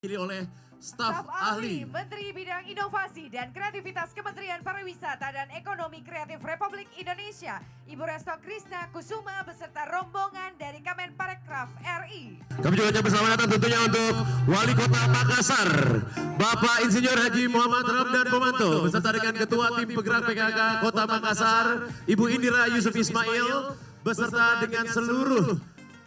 oleh staf ahli Menteri Bidang Inovasi dan Kreativitas Kementerian Pariwisata dan Ekonomi Kreatif Republik Indonesia, Ibu Resto Krisna Kusuma beserta rombongan dari Kemenparekraf RI. Kami juga ucapkan selamat datang tentunya untuk Wali Kota Makassar, Bapak Insinyur Haji Muhammad Ramdan Pomanto, beserta dengan Ketua Tim Penggerak PKK Kota Makassar, Ibu Indira Yusuf Ismail, beserta dengan seluruh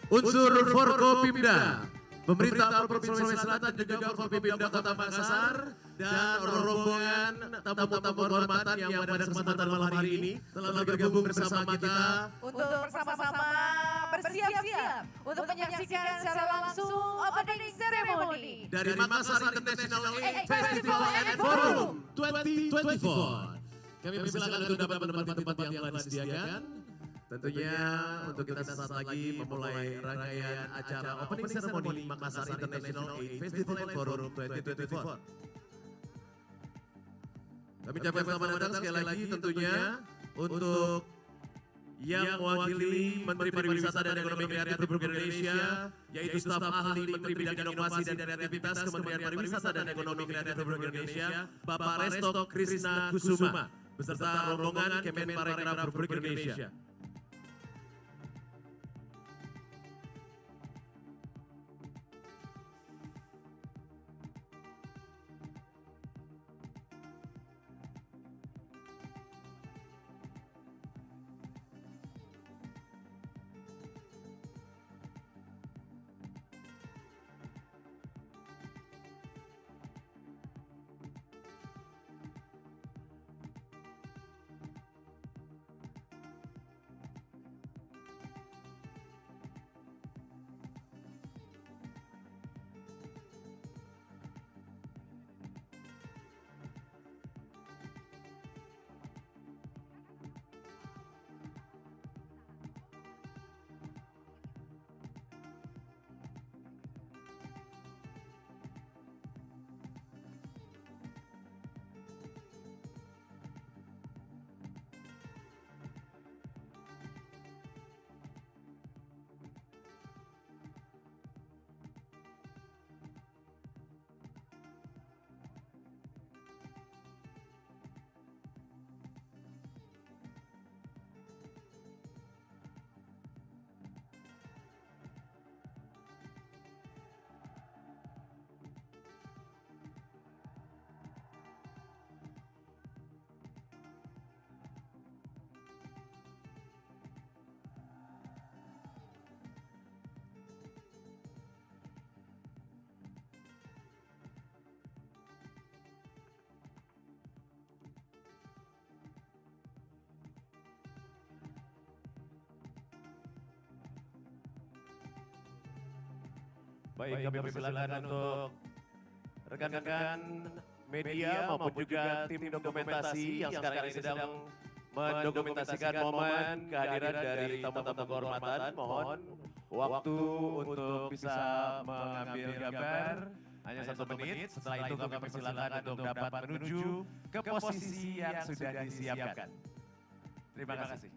unsur Forkopimda, pemerintah Provinsi Sulawesi Selatan dan juga Forkopimda Kota Makassar, dan rombongan tamu-tamu kehormatan yang pada kesempatan malam hari ini telah bergabung bersama kita untuk bersama-sama bersiap-siap untuk menyaksikan secara langsung opening ceremony dari Makassar International AIDS Festival and Forum 2024. Kami persilakan untuk dapat menempati tempat yang telah disediakan. Tentunya untuk kita sesaat lagi memulai rangkaian acara opening ceremony Makassar International AIDS Festival and Forum 2024. Kami ucapkan selamat datang sekali lagi tentunya untuk yang mewakili Menteri Pariwisata dan Ekonomi Kreatif Republik Indonesia, yaitu staf ahli Menteri Bidang Inovasi dan Kreativitas Kementerian Pariwisata dan Ekonomi Kreatif Republik Indonesia, Bapak Resto Krisna Kusuma, beserta rombongan Kemenparekraf Republik Indonesia. Baik, kami persilakan untuk rekan-rekan media maupun juga tim dokumentasi yang sekarang ini sedang mendokumentasikan momen kehadiran dari tamu-tamu kehormatan. Mohon waktu untuk bisa mengambil gambar hanya 1 menit. Setelah itu kami persilakan untuk dapat menuju ke posisi yang sudah disiapkan. Terima kasih.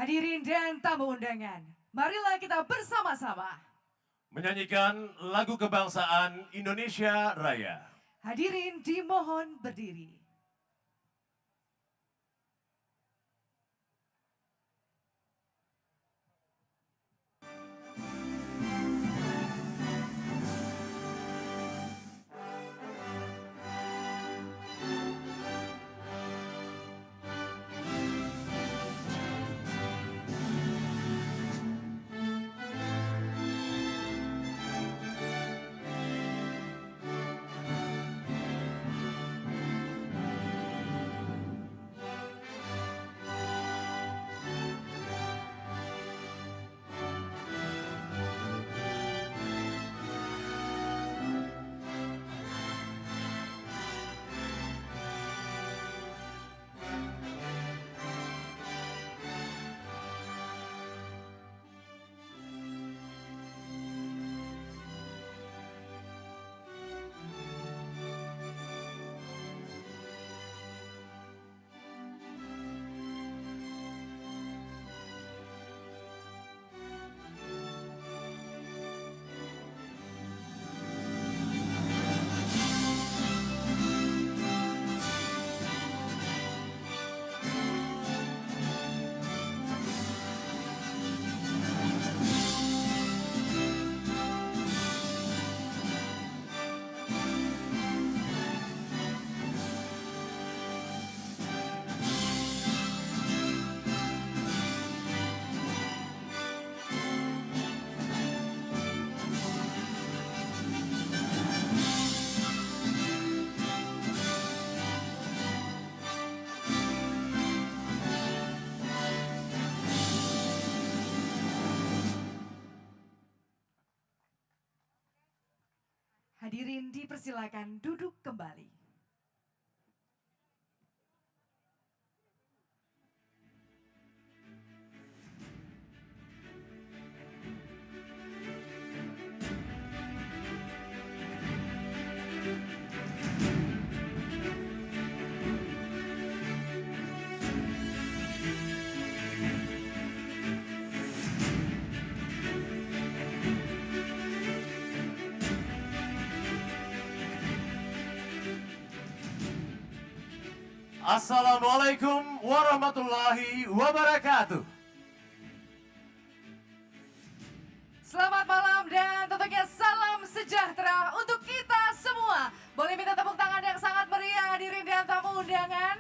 Hadirin dan tamu undangan, marilah kita bersama-sama menyanyikan lagu kebangsaan Indonesia Raya. hadirin dimohon berdiri. Hadirin dipersilakan duduk kembali. Assalamualaikum warahmatullahi wabarakatuh. Selamat malam dan tentunya salam sejahtera untuk kita semua. Boleh minta tepuk tangan yang sangat meriah hadirin dan tamu undangan.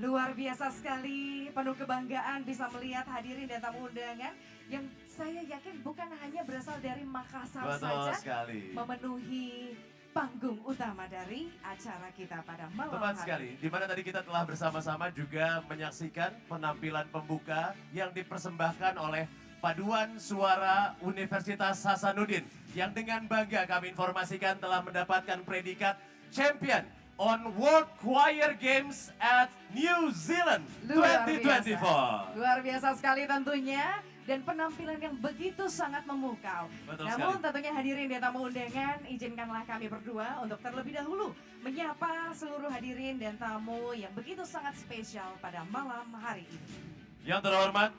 Luar biasa sekali, penuh kebanggaan bisa melihat hadirin dan tamu undangan yang saya yakin bukan hanya berasal dari Makassar Betul saja, sekali. memenuhi panggung utama dari acara kita pada malam Tepat hari. sekali, di mana tadi kita telah bersama-sama juga menyaksikan penampilan pembuka yang dipersembahkan oleh Paduan Suara Universitas Hasanuddin yang dengan bangga kami informasikan telah mendapatkan predikat Champion on World Choir Games at New Zealand Luar 2024. biasa. Luar biasa sekali tentunya. Dan penampilan yang begitu sangat memukau. Betul Namun sekali. tentunya hadirin dan tamu undangan, izinkanlah kami berdua untuk terlebih dahulu menyapa seluruh hadirin dan tamu yang begitu sangat spesial pada malam hari ini. Yang terhormat,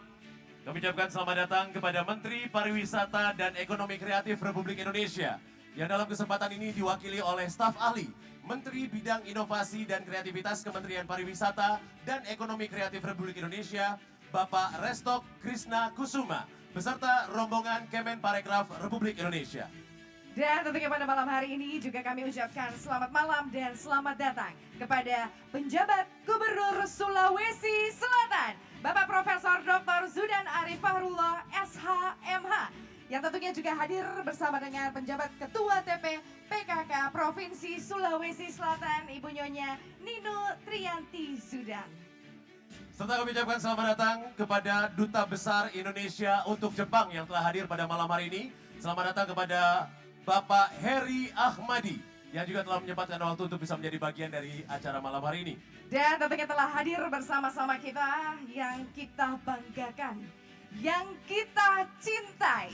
kami ucapkan selamat datang kepada Menteri Pariwisata dan Ekonomi Kreatif Republik Indonesia yang dalam kesempatan ini diwakili oleh staf ahli Menteri Bidang Inovasi dan Kreativitas Kementerian Pariwisata dan Ekonomi Kreatif Republik Indonesia, Bapak Restok Krishna Kusuma, beserta rombongan Kemenparekraf Republik Indonesia. Dan tentunya pada malam hari ini juga kami ucapkan selamat malam dan selamat datang kepada penjabat Gubernur Sulawesi Selatan, Bapak Profesor Dr. Zudan Arif Fahrullah SHMH, yang tentunya juga hadir bersama dengan penjabat Ketua TP PKK Provinsi Sulawesi Selatan, Ibu Nyonya Nino Trianti Zudan. Serta kami ucapkan selamat datang kepada Duta Besar Indonesia untuk Jepang yang telah hadir pada malam hari ini. Selamat datang kepada Bapak Heri Ahmadi yang juga telah menyempatkan waktu untuk bisa menjadi bagian dari acara malam hari ini. Dan tentunya telah hadir bersama-sama kita yang kita banggakan, yang kita cintai.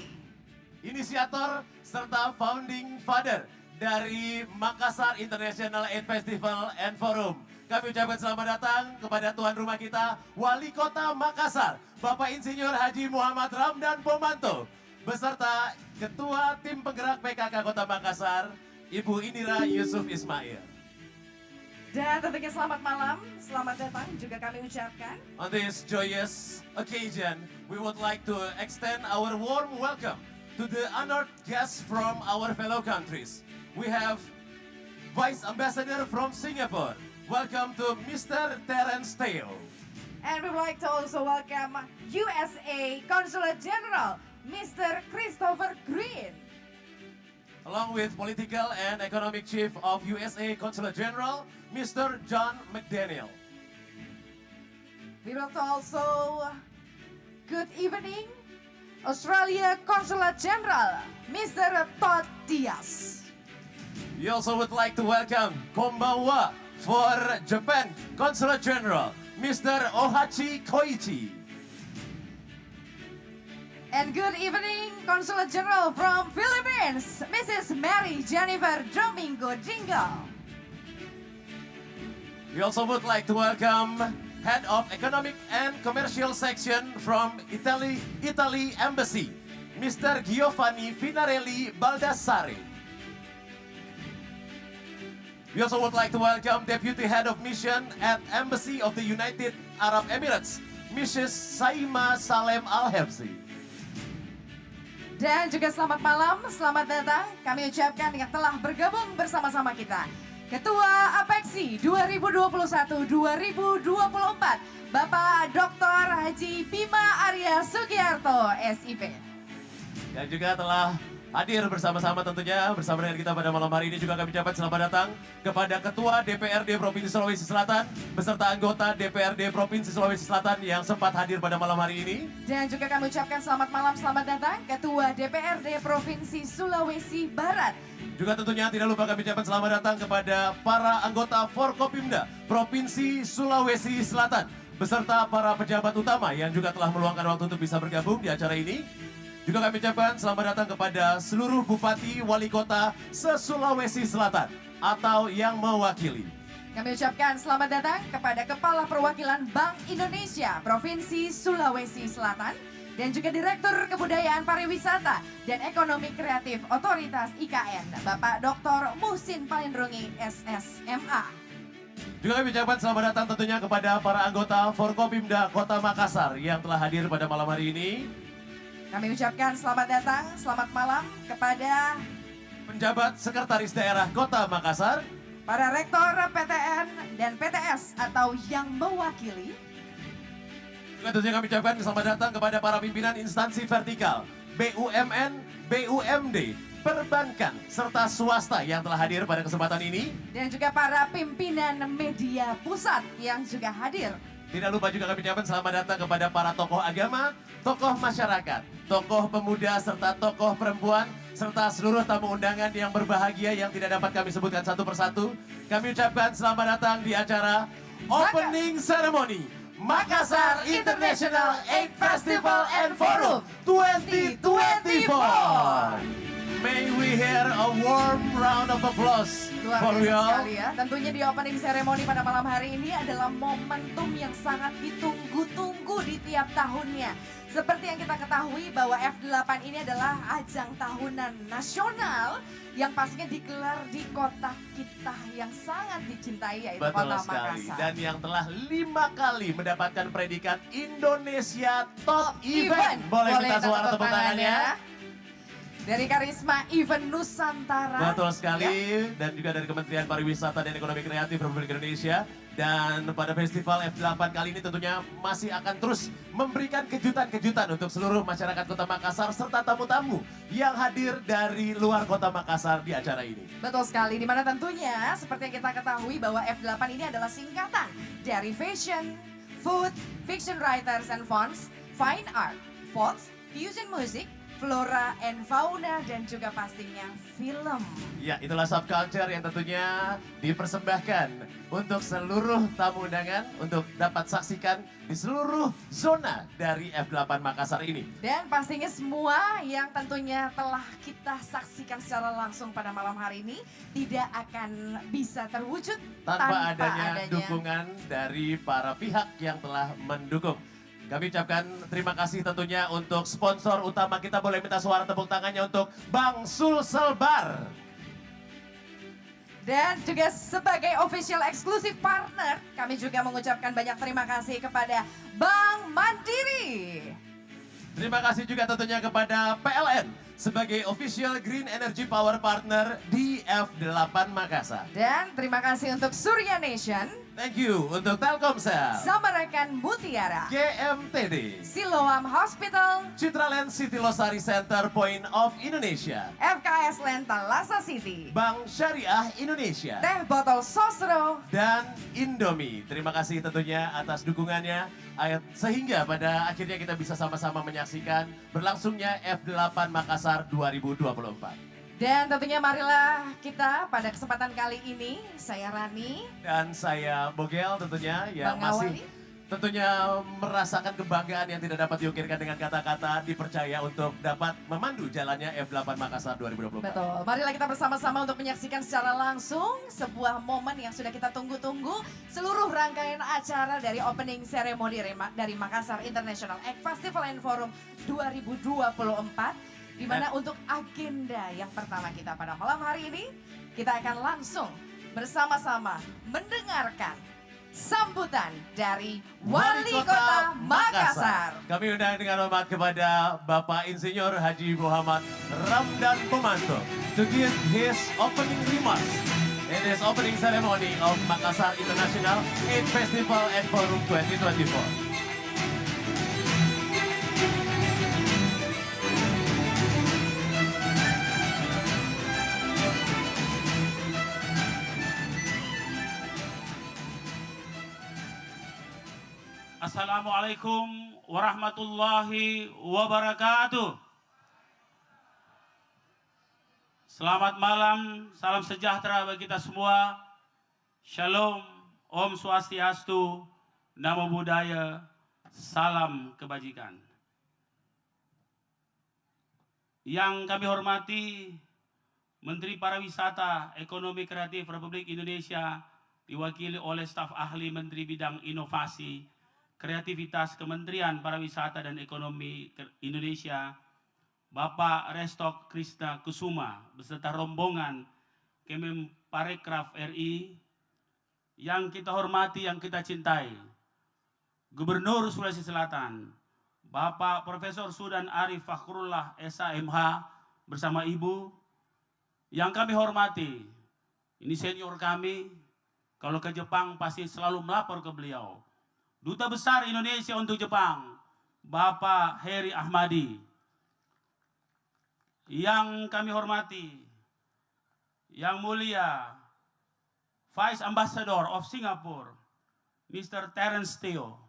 Inisiator serta founding father dari Makassar International Aid Festival and Forum. kami ucapkan selamat datang kepada tuan rumah kita, Wali Kota Makassar, Bapak Insinyur Haji Muhammad Ramdan Pomanto, beserta Ketua Tim Penggerak PKK Kota Makassar, Ibu Indira Yusuf Ismail. Dan tentunya selamat malam, selamat datang juga kami ucapkan. On this joyous occasion, we would like to extend our warm welcome to the honored guests from our fellow countries. We have Vice Ambassador from Singapore. Welcome to Mr. Terence Teo. And we would like to also welcome USA Consulate General, Mr. Christopher Green. Along with Political and Economic Chief of USA Consulate General, Mr. John McDaniel. We will also good evening, Australia Consulate General, Mr. Todd Diaz. We also would like to welcome Konbanwa for Japan Consulate General, Mr. Ohachi Koichi. And good evening, Consulate General from Philippines, Mrs. Mary Jennifer Domingo Jingo. We also would like to welcome Head of Economic and Commercial Section from Italy Embassy, Mr. Giovanni Finarelli Baldassare. We also would like to welcome Deputy Head of Mission at Embassy of the United Arab Emirates, Mrs. Saima Salem Al-Hebsi. Dan juga selamat malam, selamat datang kami ucapkan yang telah bergabung bersama-sama kita. Ketua Apexi 2021-2024, Bapak Dr. Haji Bima Arya Sugiarto, SIP. Dan juga telah hadir bersama-sama tentunya bersama dengan kita pada malam hari ini juga kami ucapkan selamat datang kepada Ketua DPRD Provinsi Sulawesi Selatan beserta anggota DPRD Provinsi Sulawesi Selatan yang sempat hadir pada malam hari ini. Dan juga kami ucapkan selamat malam, selamat datang Ketua DPRD Provinsi Sulawesi Barat. Juga tentunya tidak lupa kami ucapkan selamat datang kepada para anggota Forkopimda Provinsi Sulawesi Selatan beserta para pejabat utama yang juga telah meluangkan waktu untuk bisa bergabung di acara ini. Juga kami ucapkan selamat datang kepada seluruh Bupati Wali Kota se-Sulawesi Selatan atau yang mewakili. Kami ucapkan selamat datang kepada Kepala Perwakilan Bank Indonesia Provinsi Sulawesi Selatan dan juga Direktur Kebudayaan Pariwisata dan Ekonomi Kreatif Otoritas IKN, Bapak Dr. Muhsin Palindrungi, SSMA. Juga kami ucapkan selamat datang tentunya kepada para anggota Forkopimda Kota Makassar yang telah hadir pada malam hari ini. Kami ucapkan selamat datang, selamat malam kepada Penjabat Sekretaris Daerah Kota Makassar, para Rektor PTN dan PTS atau yang mewakili. juga tentunya kami ucapkan selamat datang kepada para pimpinan instansi vertikal, BUMN, BUMD, perbankan, serta swasta yang telah hadir pada kesempatan ini. Dan juga para pimpinan media pusat yang juga hadir. Tidak lupa juga kami ucapkan selamat datang kepada para tokoh agama, tokoh masyarakat, tokoh pemuda, serta tokoh perempuan, serta seluruh tamu undangan yang berbahagia yang tidak dapat kami sebutkan satu persatu. Kami ucapkan selamat datang di acara Opening Ceremony Makassar International Egg Festival and Forum 2024. May we hear a warm round of applause Luar for you biasa all. sekali ya. Tentunya di opening ceremony pada malam hari ini adalah momentum yang sangat ditunggu-tunggu di tiap tahunnya. Seperti yang kita ketahui bahwa F8 ini adalah ajang tahunan nasional yang pastinya digelar di kota kita yang sangat dicintai yaitu Betul Kota sekali. Makassar. Dan yang telah 5 kali mendapatkan predikat Indonesia Top Event. Boleh minta suara tepuk tangannya? Dari Karisma Event Nusantara. Betul sekali. Dan juga dari Kementerian Pariwisata dan Ekonomi Kreatif Republik Indonesia. Dan pada festival F8 kali ini tentunya masih akan terus memberikan kejutan-kejutan untuk seluruh masyarakat Kota Makassar serta tamu-tamu yang hadir dari luar Kota Makassar di acara ini. Betul sekali, di mana tentunya seperti yang kita ketahui bahwa F8 ini adalah singkatan dari Fashion, Food, Fiction Writers and Fonts, Fine Art, Folks, Fusion Music, flora and fauna, dan juga pastinya film. Ya, itulah subculture yang tentunya dipersembahkan untuk seluruh tamu undangan untuk dapat saksikan di seluruh zona dari F8 Makassar ini. Dan pastinya semua yang tentunya telah kita saksikan secara langsung pada malam hari ini tidak akan bisa terwujud Tanpa adanya dukungan dari para pihak yang telah mendukung. Kami ucapkan terima kasih tentunya untuk sponsor utama kita. Boleh minta suara tepuk tangannya untuk Bang Sulselbar. Dan juga sebagai official exclusive partner, kami juga mengucapkan banyak terima kasih kepada Bank Mandiri. Terima kasih juga tentunya kepada PLN sebagai official Green Energy Power Partner di F8 Makassar. Dan terima kasih untuk Surya Nation, Thank you untuk Telkomsel, Samarakan Mutiara, GMTD, Siloam Hospital, Citraland City Losari Center Point of Indonesia, FKS Lenta Lasa City, Bank Syariah Indonesia, Teh Botol Sosro, dan Indomie. Terima kasih tentunya atas dukungannya sehingga pada akhirnya kita bisa sama-sama menyaksikan berlangsungnya F8 Makassar 2024. dan tentunya marilah kita pada kesempatan kali ini, saya Rani, Dan saya Bogel tentunya yang Bang masih Awali. tentunya merasakan kebanggaan yang tidak dapat diukirkan dengan kata-kata, dipercaya untuk dapat memandu jalannya F8 Makassar 2024. Betul, marilah kita bersama-sama untuk menyaksikan secara langsung sebuah momen yang sudah kita tunggu-tunggu, seluruh rangkaian acara dari opening ceremony dari Makassar International Egg Festival and Forum 2024. Di mana untuk agenda yang pertama kita pada malam hari ini, kita akan langsung bersama-sama mendengarkan sambutan dari Wali Kota Makassar. Kami undang dengan hormat kepada Bapak Insinyur Haji Muhammad Ramdan Pomanto to give his opening remarks in this opening ceremony of Makassar International Egg Festival and Forum 2024. Assalamualaikum warahmatullahi wabarakatuh. Selamat malam, salam sejahtera bagi kita semua. Shalom, Om Swastiastu, Namo Buddhaya, salam kebajikan. Yang kami hormati Menteri Pariwisata, Ekonomi Kreatif Republik Indonesia, diwakili oleh staf ahli Menteri Bidang Inovasi, Kreativitas Kementerian Pariwisata dan Ekonomi Indonesia, Bapak Restok Krishna Kusuma beserta rombongan Kemenparekraf RI, yang kita hormati, yang kita cintai, Gubernur Sulawesi Selatan, Bapak Profesor Sudan Arif Fakhrullah SAMH bersama Ibu, yang kami hormati, ini senior kami, kalau ke Jepang pasti selalu melapor ke beliau, Duta Besar Indonesia untuk Jepang, Bapak Heri Ahmadi. Yang kami hormati, Yang Mulia Vice Ambassador of Singapore, Mr. Terence Teo.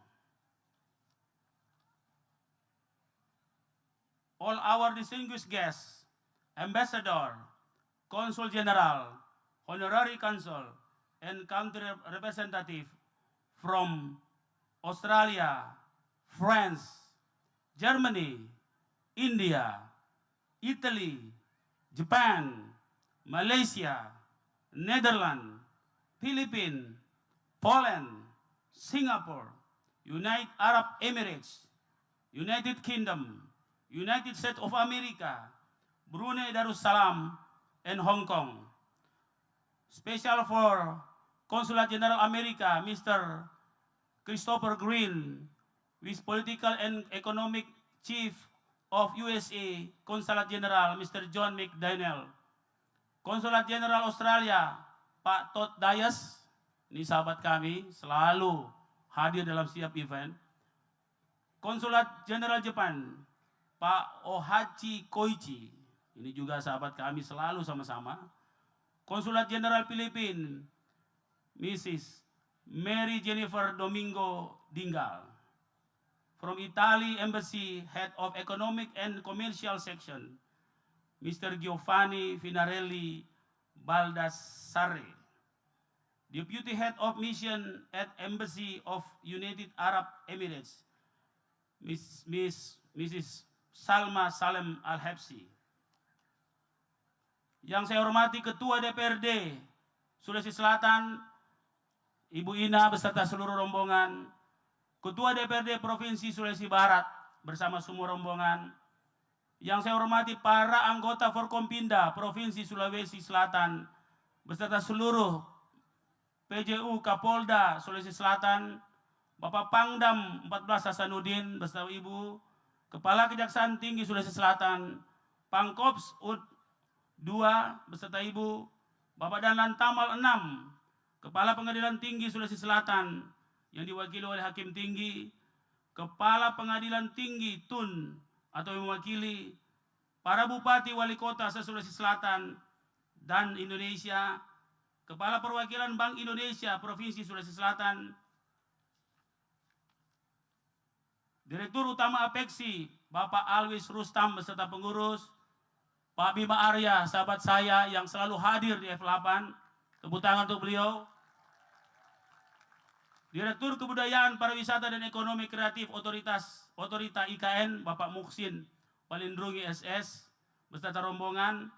All our distinguished guests, Ambassador, Consul General, Honorary Consul, and country representative from Australia, France, Germany, India, Italy, Japan, Malaysia, Netherlands, Philippines, Poland, Singapore, United Arab Emirates, United Kingdom, United States of America, Brunei Darussalam, and Hong Kong. Special for Consulate General America, Mr. Christopher Green, with Political and Economic Chief of USA, Consulate General Mr. John McDaniel. Consulate General Australia, Pak Todd Dias, ini sahabat kami, selalu hadir dalam setiap event. Consulate General Japan, Pak Ohachi Koichi, ini juga sahabat kami, selalu sama-sama. Consulate General Filipina, Mrs. Mary Jennifer Domingo Dinggal. from Italy Embassy, Head of Economic and Commercial Section, Mr. Giovanni Finarelli Baldassare. Deputy Head of Mission at Embassy of United Arab Emirates, Mrs. Salma Salem Al-Habsi. Yang saya hormati Ketua DPRD Sulawesi Selatan, Ibu Ina beserta seluruh rombongan, Ketua DPRD Provinsi Sulawesi Barat bersama semua rombongan, yang saya hormati para anggota Forkompinda Provinsi Sulawesi Selatan beserta seluruh PJU Kapolda Sulawesi Selatan, Bapak Pangdam 14 Hasanuddin beserta Ibu, Kepala Kejaksaan Tinggi Sulawesi Selatan, Pangkops UD 2 beserta Ibu, Bapak Danlan Tamal 6, Kepala Pengadilan Tinggi Sulawesi Selatan yang diwakili oleh Hakim Tinggi, Kepala Pengadilan Tinggi Tun atau yang mewakili para Bupati Wali Kota se-Sulawesi Selatan dan Indonesia, Kepala Perwakilan Bank Indonesia Provinsi Sulawesi Selatan, Direktur Utama Apeksi Bapak Alwis Rustam beserta pengurus, Pak Bima Arya, sahabat saya yang selalu hadir di F8, tepuk tangan untuk beliau. Direktur Kebudayaan, Pariwisata dan Ekonomi Kreatif Otorita IKN, Bapak Muksin Palindrungi SS beserta rombongan.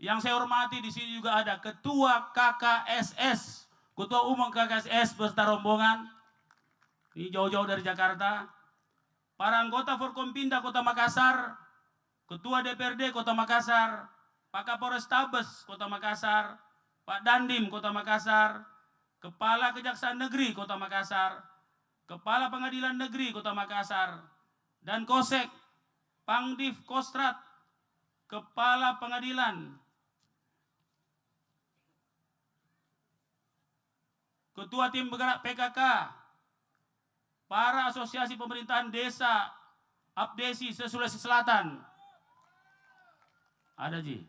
Yang saya hormati di sini juga ada Ketua KKSS, Ketua Umum KKSS beserta rombongan. Ini jauh-jauh dari Jakarta. Para anggota Forkompinda Kota Makassar, Ketua DPRD Kota Makassar, Pak Kapolres Tabes Kota Makassar, Pak Dandim Kota Makassar, Kepala Kejaksaan Negeri Kota Makassar, Kepala Pengadilan Negeri Kota Makassar, dan Kosek, Pangdiv Kostrat, Kepala Pengadilan, Ketua Tim Bergerak PKK, para asosiasi pemerintahan desa Abdesi se-Sulawesi Selatan. Ada Ji.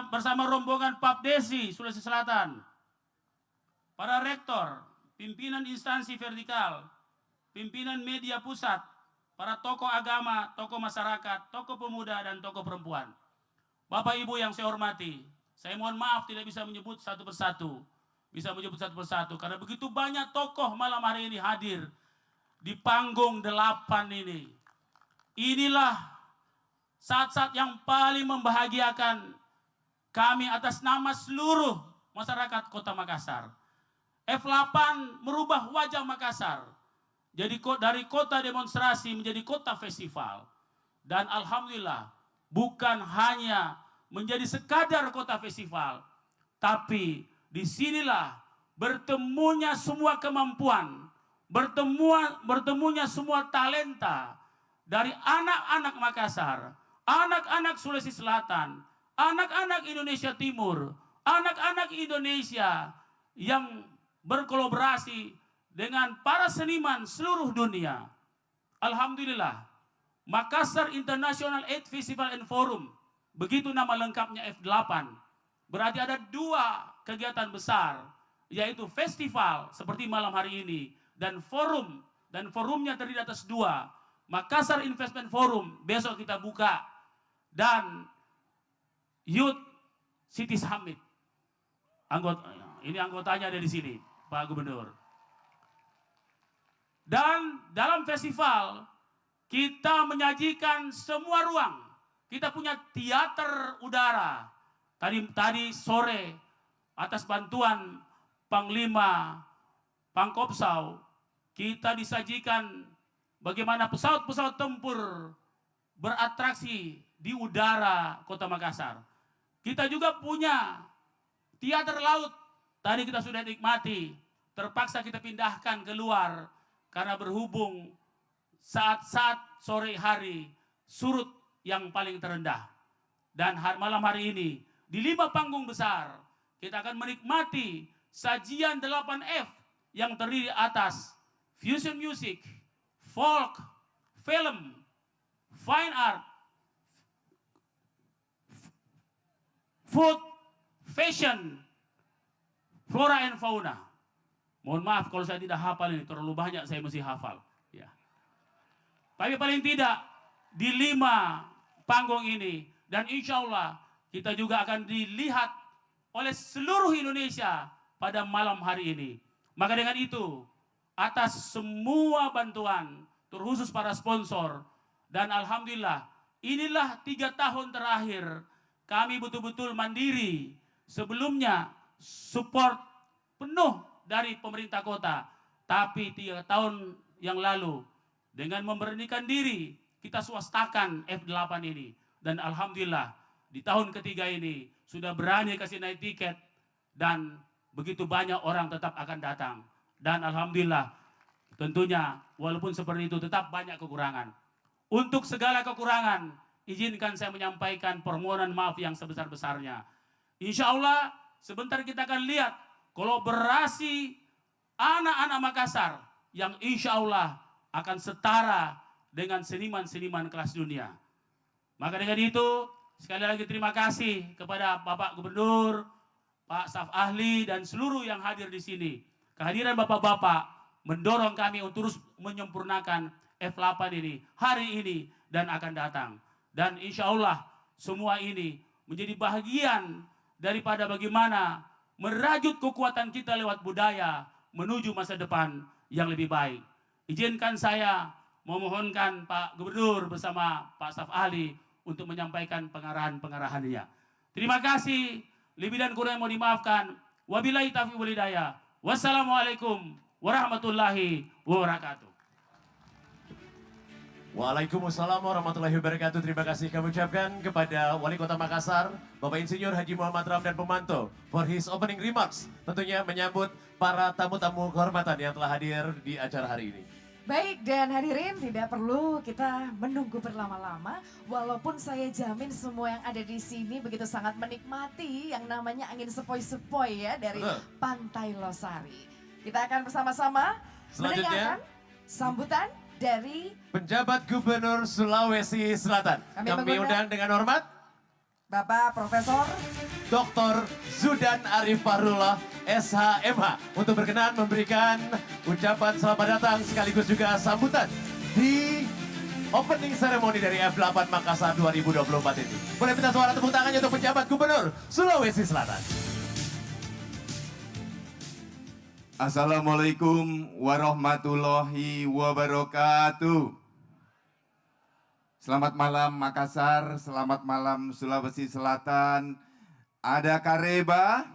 Bersama rombongan Papdesi Sulawesi Selatan. Para rektor, pimpinan instansi vertikal, pimpinan media pusat, para tokoh agama, tokoh masyarakat, tokoh pemuda, dan tokoh perempuan. Bapak Ibu yang saya hormati, saya mohon maaf tidak bisa menyebut satu persatu. Karena begitu banyak tokoh malam hari ini hadir di panggung 8 ini. Inilah saat-saat yang paling membahagiakan kami atas nama seluruh masyarakat Kota Makassar. F8 merubah wajah Makassar. Jadi dari kota demonstrasi menjadi kota festival. Dan alhamdulillah bukan hanya menjadi sekadar kota festival, tapi disinilah bertemunya semua kemampuan, bertemunya semua talenta dari anak-anak Makassar, anak-anak Sulawesi Selatan, anak-anak Indonesia Timur, anak-anak Indonesia yang berkolaborasi dengan para seniman seluruh dunia. Alhamdulillah, Makassar International Aid Festival and Forum, begitu nama lengkapnya F8. Berarti ada 2 kegiatan besar, yaitu festival seperti malam hari ini dan forum, dan forumnya terdiri atas 2, Makassar Investment Forum besok kita buka, dan Youth City Summit. Ini anggotanya ada di sini, Pak Gubernur. Dan dalam festival kita menyajikan semua ruang. Kita punya teater udara. Tadi sore atas bantuan Panglima Pangkopsau, kita disajikan bagaimana pesawat-pesawat tempur beratraksi di udara Kota Makassar. Kita juga punya teater laut. Tadi kita sudah nikmati, terpaksa kita pindahkan keluar karena berhubung saat-saat sore hari surut yang paling terendah. Dan malam hari ini di 5 panggung besar kita akan menikmati sajian 8F yang terdiri atas fusion music, folk, film, fine art, food, fashion, flora and fauna. Mohon maaf kalau saya tidak hafal ini, terlalu banyak saya mesti hafal. Ya. Tapi paling tidak di 5 panggung ini. Dan insya Allah kita juga akan dilihat oleh seluruh Indonesia pada malam hari ini. Maka dengan itu, atas semua bantuan, terkhusus para sponsor, dan alhamdulillah, inilah 3 tahun terakhir kami betul-betul mandiri. Sebelumnya support penuh dari pemerintah kota. Tapi 3 tahun yang lalu, dengan memberanikan diri, kita swastakan F8 ini. Dan alhamdulillah, di tahun ketiga ini, sudah berani kasih naik tiket. Dan begitu banyak orang tetap akan datang. Dan alhamdulillah, tentunya walaupun seperti itu tetap banyak kekurangan. Untuk segala kekurangan, izinkan saya menyampaikan permohonan maaf yang sebesar-besarnya. Insya Allah sebentar kita akan lihat kolaborasi anak-anak Makassar yang insya Allah akan setara dengan seniman-seniman kelas dunia. Maka dengan itu sekali lagi terima kasih kepada Bapak Gubernur, Pak Staf Ahli dan seluruh yang hadir di sini. Kehadiran Bapak-Bapak mendorong kami untuk terus menyempurnakan F8 ini hari ini dan akan datang. Dan insya Allah semua ini menjadi bagian daripada bagaimana merajut kekuatan kita lewat budaya menuju masa depan yang lebih baik. Izinkan saya memohonkan Pak Gubernur bersama Pak Staf Ahli untuk menyampaikan pengarahan-pengarahannya. Terima kasih. Lebih dan kurang mau dimaafkan. Wabillahi taufiq wal hidayah. Wassalamualaikum warahmatullahi wabarakatuh. Waalaikumsalam warahmatullahi wabarakatuh. Terima kasih kami ucapkan kepada Wali Kota Makassar, Bapak Insinyur Haji Muhammad Ramdan Pomanto, for his opening remarks. Tentunya menyambut para tamu-tamu kehormatan yang telah hadir di acara hari ini. Baik, dan hadirin tidak perlu kita menunggu berlama-lama. Walaupun saya jamin semua yang ada di sini begitu sangat menikmati yang namanya angin sepoi-sepoi ya dari Pantai Losari. Kita akan bersama-sama mendengarkan sambutan dari penjabat Gubernur Sulawesi Selatan. Kami undang dengan hormat Bapak Profesor Dr. Zudan Arif Fahrullah SHMH untuk berkenan memberikan ucapan selamat datang sekaligus juga sambutan di opening ceremony dari F8 Makassar 2024 ini. Boleh minta suara tepuk tangannya untuk penjabat Gubernur Sulawesi Selatan. Assalamualaikum warahmatullahi wabarakatuh. Selamat malam Makassar, selamat malam Sulawesi Selatan. Ada kareba?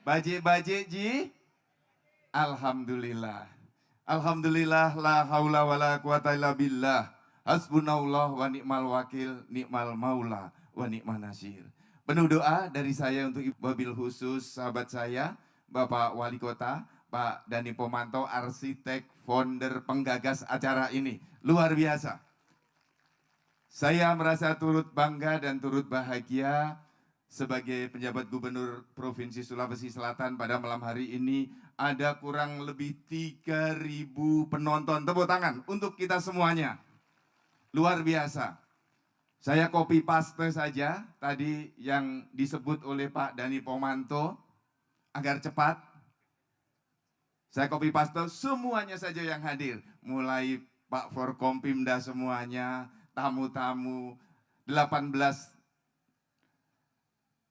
Bajik-bajik ji? Alhamdulillah. Alhamdulillah la haula wa la quwata illa billah. Hasbunallah wa ni'mal wakil, ni'mal maula wa ni'man nasir. Penuh doa dari saya untuk wabil khusus sahabat saya, Bapak Wali Kota, Pak Dani Pomanto, arsitek, founder, penggagas acara ini. Luar biasa. Saya merasa turut bangga dan turut bahagia sebagai penjabat Gubernur Provinsi Sulawesi Selatan pada malam hari ini. Ada kurang lebih 3.000 penonton. Tepuk tangan untuk kita semuanya. Luar biasa. Saya copy paste saja tadi yang disebut oleh Pak Dani Pomanto agar cepat. Saya copy paste semuanya saja yang hadir. Mulai Pak Forkompimda semuanya, tamu-tamu, 18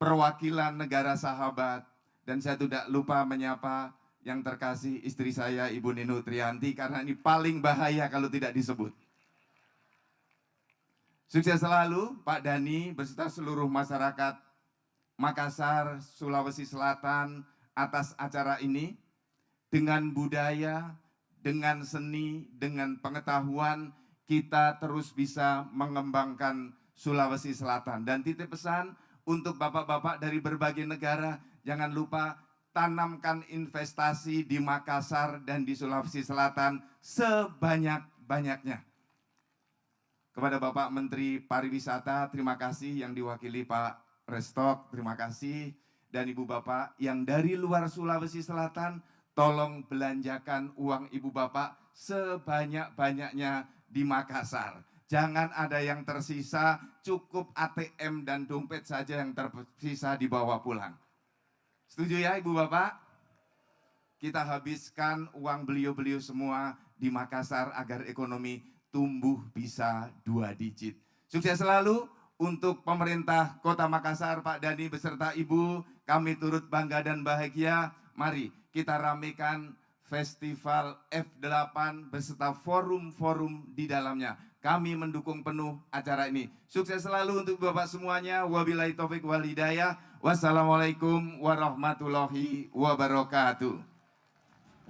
perwakilan negara sahabat, dan saya tidak lupa menyapa yang terkasih istri saya Ibu Ninu Trianti karena ini paling bahaya kalau tidak disebut. Sukses selalu Pak Dani beserta seluruh masyarakat Makassar, Sulawesi Selatan atas acara ini. Dengan budaya, dengan seni, dengan pengetahuan kita terus bisa mengembangkan Sulawesi Selatan. Dan titip pesan untuk bapak-bapak dari berbagai negara, jangan lupa tanamkan investasi di Makassar dan di Sulawesi Selatan sebanyak-banyaknya. Kepada Bapak Menteri Pariwisata, terima kasih, yang diwakili Pak Restok, terima kasih. Dan Ibu Bapak yang dari luar Sulawesi Selatan, tolong belanjakan uang Ibu Bapak sebanyak-banyaknya di Makassar. Jangan ada yang tersisa, cukup ATM dan dompet saja yang tersisa dibawa pulang. Setuju ya Ibu Bapak? Kita habiskan uang beliau-beliau semua di Makassar agar ekonomi tumbuh bisa 2 digit. Sukses selalu untuk pemerintah Kota Makassar, Pak Dhani beserta Ibu. Kami turut bangga dan bahagia. Mari kita ramekan Festival F8 beserta forum-forum di dalamnya. Kami mendukung penuh acara ini. Sukses selalu untuk Bapak semuanya. Wabillahi taufik wal hidayah. Wassalamualaikum warahmatullahi wabarakatuh.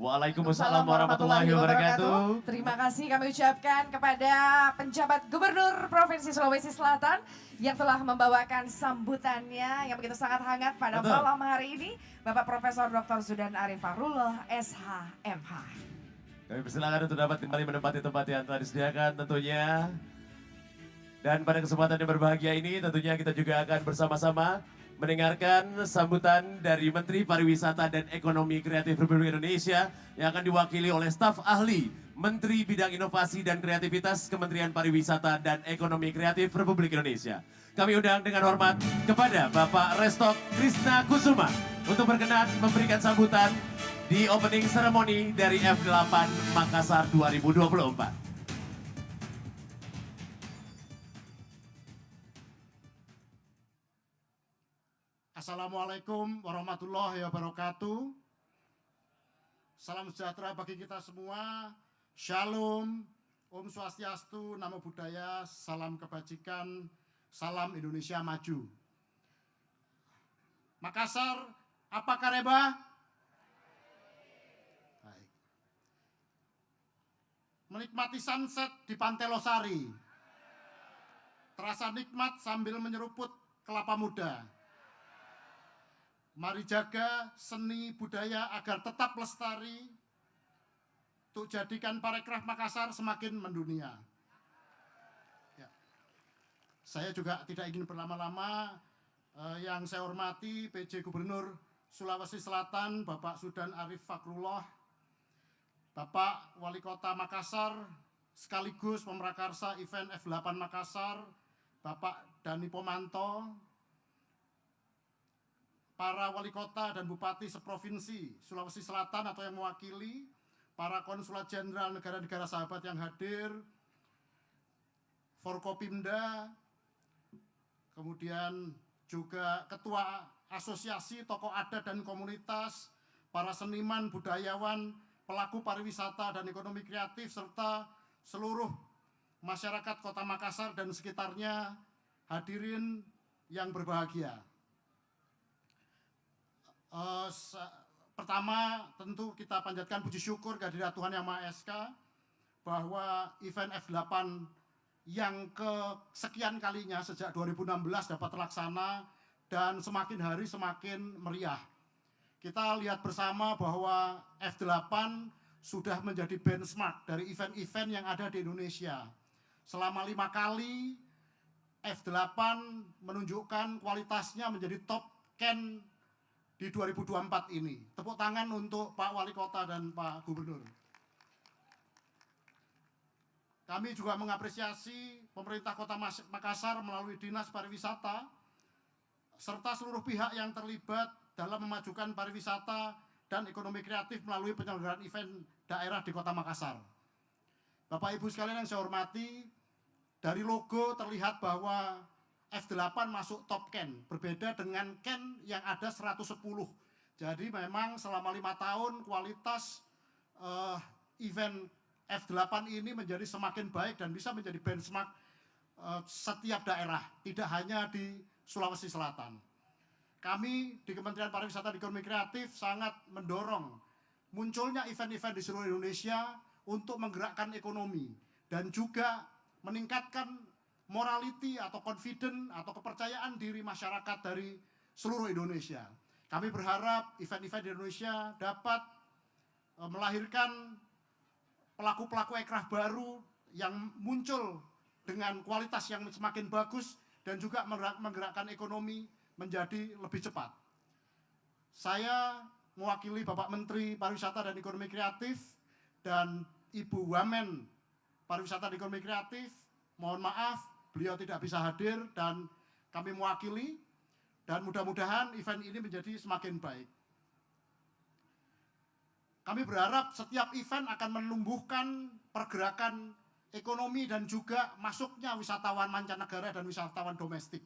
Waalaikumsalam warahmatullahi wabarakatuh. Terima kasih kami ucapkan kepada penjabat Gubernur Provinsi Sulawesi Selatan yang telah membawakan sambutannya yang begitu sangat hangat pada Betul. malam hari ini, Bapak Profesor Dr. Zudan Arif Fakrullah, SH.MH. Kami persilakan untuk dapat kembali menempati tempat yang telah disediakan tentunya. Dan pada kesempatan yang berbahagia ini tentunya kita juga akan bersama-sama mendengarkan sambutan dari Menteri Pariwisata dan Ekonomi Kreatif Republik Indonesia yang akan diwakili oleh staf ahli Menteri Bidang Inovasi dan Kreativitas Kementerian Pariwisata dan Ekonomi Kreatif Republik Indonesia. Kami undang dengan hormat kepada Bapak Restok Krisna Kusuma untuk berkenan memberikan sambutan di opening ceremony dari F8 Makassar 2024. Assalamualaikum warahmatullahi wabarakatuh. Salam sejahtera bagi kita semua. Shalom, Om Swastiastu, Namo Buddhaya, salam kebajikan, salam Indonesia maju. Makassar, apa kareba? Baik. Menikmati sunset di Pantai Losari. Terasa nikmat sambil menyeruput kelapa muda. Mari jaga seni budaya agar tetap lestari untuk jadikan parekraf Makassar semakin mendunia. Ya. Saya juga tidak ingin berlama-lama. Yang saya hormati PJ Gubernur Sulawesi Selatan Bapak Zudan Arif Fakrullah, Bapak Wali Kota Makassar sekaligus pemrakarsa event F8 Makassar, Bapak Dhani Pomanto, para wali kota dan bupati seprovinsi Sulawesi Selatan atau yang mewakili, para konsulat jenderal negara-negara sahabat yang hadir, Forkopimda, kemudian juga ketua asosiasi tokoh adat dan komunitas, para seniman, budayawan, pelaku pariwisata dan ekonomi kreatif, serta seluruh masyarakat Kota Makassar dan sekitarnya, hadirin yang berbahagia. Pertama tentu kita panjatkan puji syukur kehadirat Tuhan Yang Maha Esa bahwa event F8 yang kesekian kalinya sejak 2016 dapat terlaksana dan semakin hari semakin meriah. Kita lihat bersama bahwa F8 sudah menjadi benchmark dari event-event yang ada di Indonesia. Selama 5 kali F8 menunjukkan kualitasnya menjadi top 10 di 2024 ini. Tepuk tangan untuk Pak Wali Kota dan Pak Gubernur. Kami juga mengapresiasi pemerintah Kota Makassar melalui Dinas Pariwisata serta seluruh pihak yang terlibat dalam memajukan pariwisata dan ekonomi kreatif melalui penyelenggaraan event daerah di Kota Makassar. Bapak Ibu sekalian yang saya hormati, dari logo terlihat bahwa F8 masuk top 10, berbeda dengan Ken yang ada 110. Jadi memang selama 5 tahun kualitas event F8 ini menjadi semakin baik dan bisa menjadi benchmark setiap daerah, tidak hanya di Sulawesi Selatan. Kami di Kementerian Pariwisata dan Ekonomi Kreatif sangat mendorong munculnya event-event di seluruh Indonesia untuk menggerakkan ekonomi dan juga meningkatkan morality atau confident atau kepercayaan diri masyarakat dari seluruh Indonesia. Kami berharap event-event di Indonesia dapat melahirkan pelaku-pelaku ekraf baru yang muncul dengan kualitas yang semakin bagus dan juga menggerakkan ekonomi menjadi lebih cepat. Saya mewakili Bapak Menteri Pariwisata dan Ekonomi Kreatif dan Ibu Wamen Pariwisata dan Ekonomi Kreatif, mohon maaf beliau tidak bisa hadir dan kami mewakili dan mudah-mudahan event ini menjadi semakin baik. Kami berharap setiap event akan menumbuhkan pergerakan ekonomi dan juga masuknya wisatawan mancanegara dan wisatawan domestik.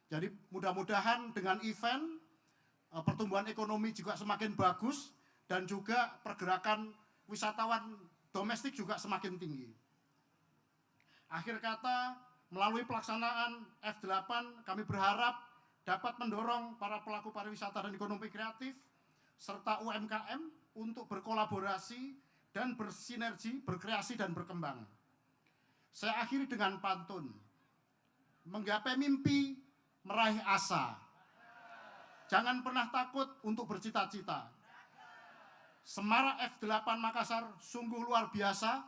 Jadi mudah-mudahan dengan event pertumbuhan ekonomi juga semakin bagus dan juga pergerakan wisatawan domestik juga semakin tinggi. Akhir kata, melalui pelaksanaan F8 kami berharap dapat mendorong para pelaku pariwisata dan ekonomi kreatif serta UMKM untuk berkolaborasi dan bersinergi, berkreasi dan berkembang. Saya akhiri dengan pantun. Menggapai mimpi, meraih asa. Jangan pernah takut untuk bercita-cita. Semarak F8 Makassar sungguh luar biasa.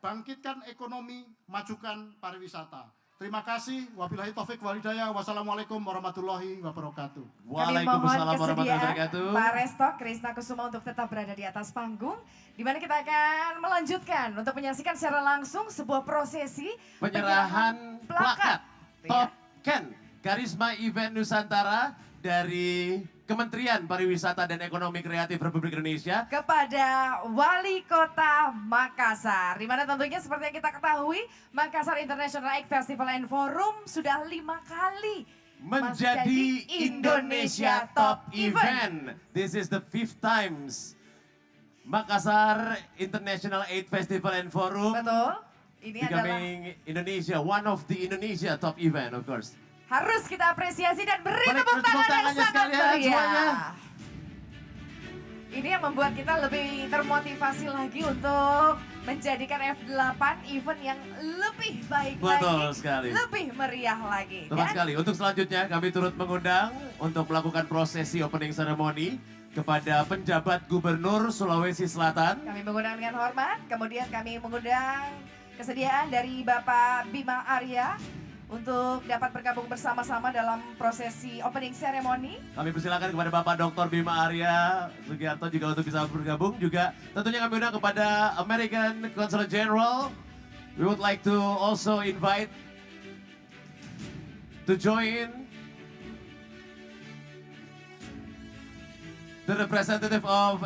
Bangkitkan ekonomi, majukan pariwisata. Terima kasih. Wabillahi taufik walhidayah. Wassalamualaikum warahmatullahi wabarakatuh. Kami Waalaikumsalam mohon warahmatullahi kesediaan wabarakatuh. Pak Resto Krisna Kusuma untuk tetap berada di atas panggung, di mana kita akan melanjutkan untuk menyaksikan secara langsung sebuah prosesi Penyerahan plakat Ya. Top Ken Karisma Event Nusantara dari Kementerian Pariwisata dan Ekonomi Kreatif Republik Indonesia. kepada Wali Kota Makassar. Di mana tentunya seperti yang kita ketahui, Makassar International Egg Festival and Forum sudah 5 kali Menjadi Indonesia Top Event. This is the 5th times Makassar International Aid Festival and Forum Betul. Ini adalah becoming Indonesia, one of the Indonesia top event of course. harus kita apresiasi dan beri Boleh tepuk tepuk tangan yang tangannya sangat sekalian semuanya. meriah. Ini yang membuat kita lebih termotivasi lagi untuk menjadikan F8 event yang lebih baik Betul lagi, sekali. lebih meriah lagi. Tepat Dan sekali. Untuk selanjutnya kami turut mengundang untuk melakukan prosesi opening ceremony kepada penjabat Gubernur Sulawesi Selatan. kami mengundang dengan hormat, kemudian kami mengundang kesediaan dari Bapak Bima Arya untuk dapat bergabung bersama-sama dalam prosesi opening ceremony. Kami persilakan kepada Bapak Dr. Bima Arya Sugiarto juga untuk bisa bergabung. Juga tentunya kami undang kepada American Consul General. We would like to also invite to join the representative of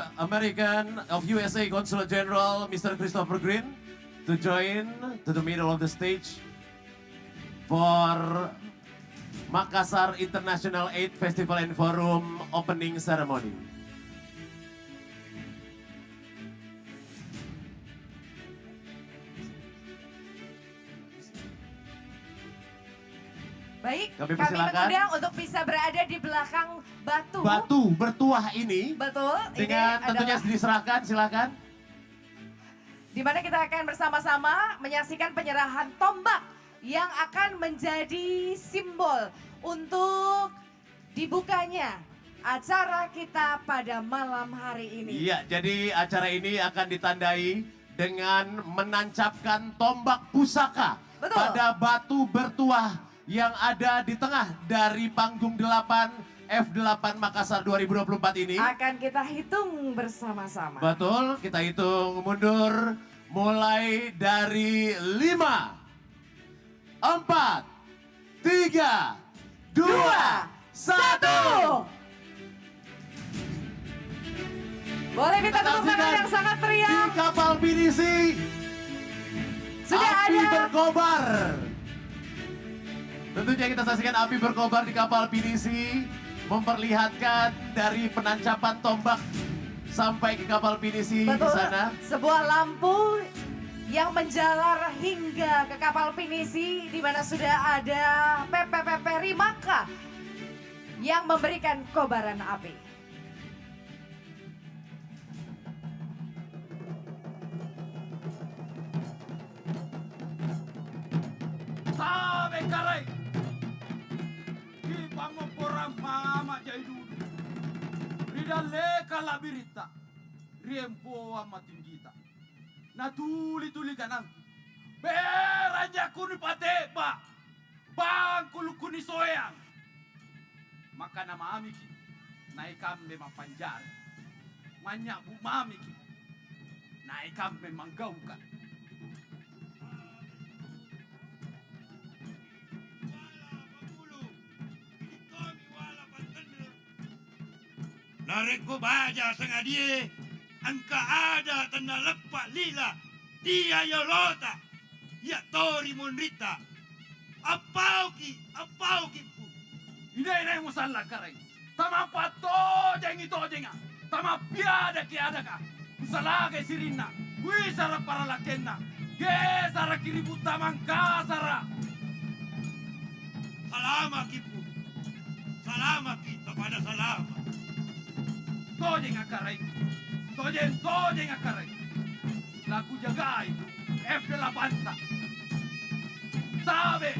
USA Consul General, Mr. Christopher Green, to join to the middle of the stage for Makassar International Aid Festival and Forum opening ceremony. Baik, Kami kami persilakan. mengundang untuk bisa berada di belakang batu. Batu bertuah ini Betul, dengan ini tentunya adalah diserahkan, silakan. di mana kita akan bersama-sama menyaksikan penyerahan tombak yang akan menjadi simbol untuk dibukanya acara kita pada malam hari ini. Iya, jadi acara ini akan ditandai dengan menancapkan tombak pusaka Betul. pada batu bertuah yang ada di tengah dari panggung 8 F8 Makassar 2024 ini. Akan kita hitung bersama-sama. Betul, kita hitung mundur mulai dari 5, 4, 3, 2, 1. Boleh minta tepuk tangan yang sangat Di meriah. kapal pinisi Sudah api ada. berkobar. Tentunya kita saksikan api berkobar di kapal pinisi, memperlihatkan dari penancapan tombak sampai ke kapal pinisi di Betul, sana. sebuah lampu yang menjalar hingga ke kapal pinisi di mana sudah ada PPPP Rimaka yang memberikan kobaran api. Sabe caray, di pangopora mama jai dudu, ridaleka labirita, riempo amatinggita, natuli-tuli kanang, beraja kuni pateba, bangkulu kuni soyang, maka nama amiki, naikam memang panjar, banyak bu mamiki, naikam memang gaukan. Nareko baja sengadie, angka ada tanda lepak lila, dia yolota, ya tori monrita. Apauki pu. Ina musalla kareng. Tama pato jengi to jenga. Tama piada ki adaka. Usalaga sirina. Wisara para lakenna. Gesara kiribut tamang kasara. Salama kipu. Salama kita pada salama. Tojeng akareng. Tojeng akareng. Laku jagai. F de la Panta. Sabe.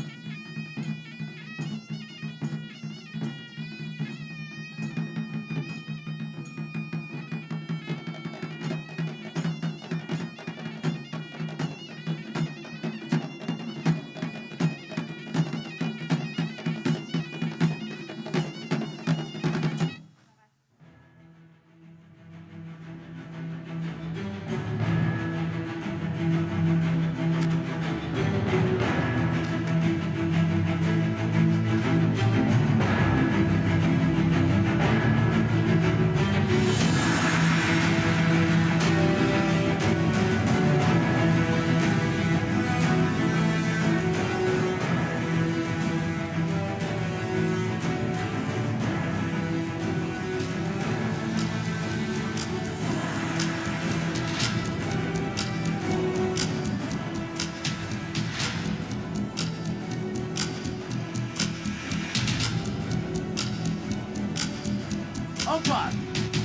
Empat,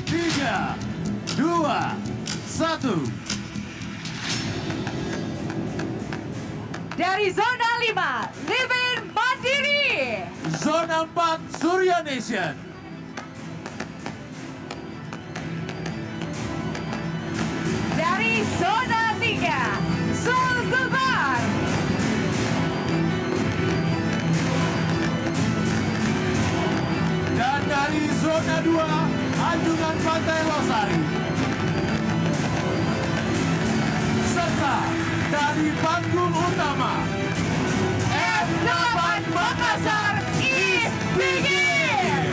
tiga, dua, satu. Dari zona 5, Livin Mandiri. Zona 4, Surya Nation. Dari zona 3, Sul Sulbar. Dan dari zona 2, Anjungan Pantai Losari. Serta dari panggung utama, F8 Makassar is begin.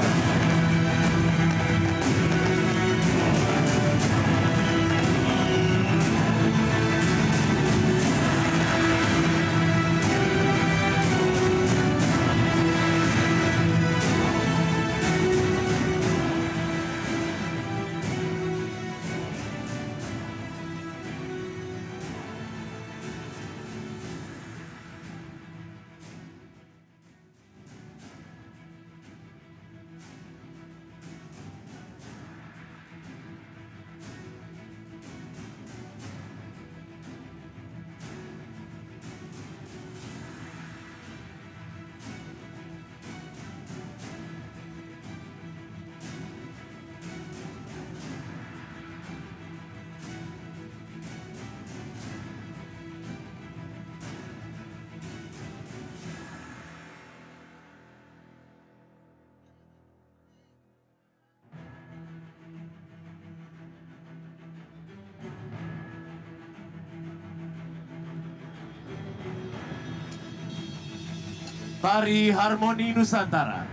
Tari Harmoni Nusantara.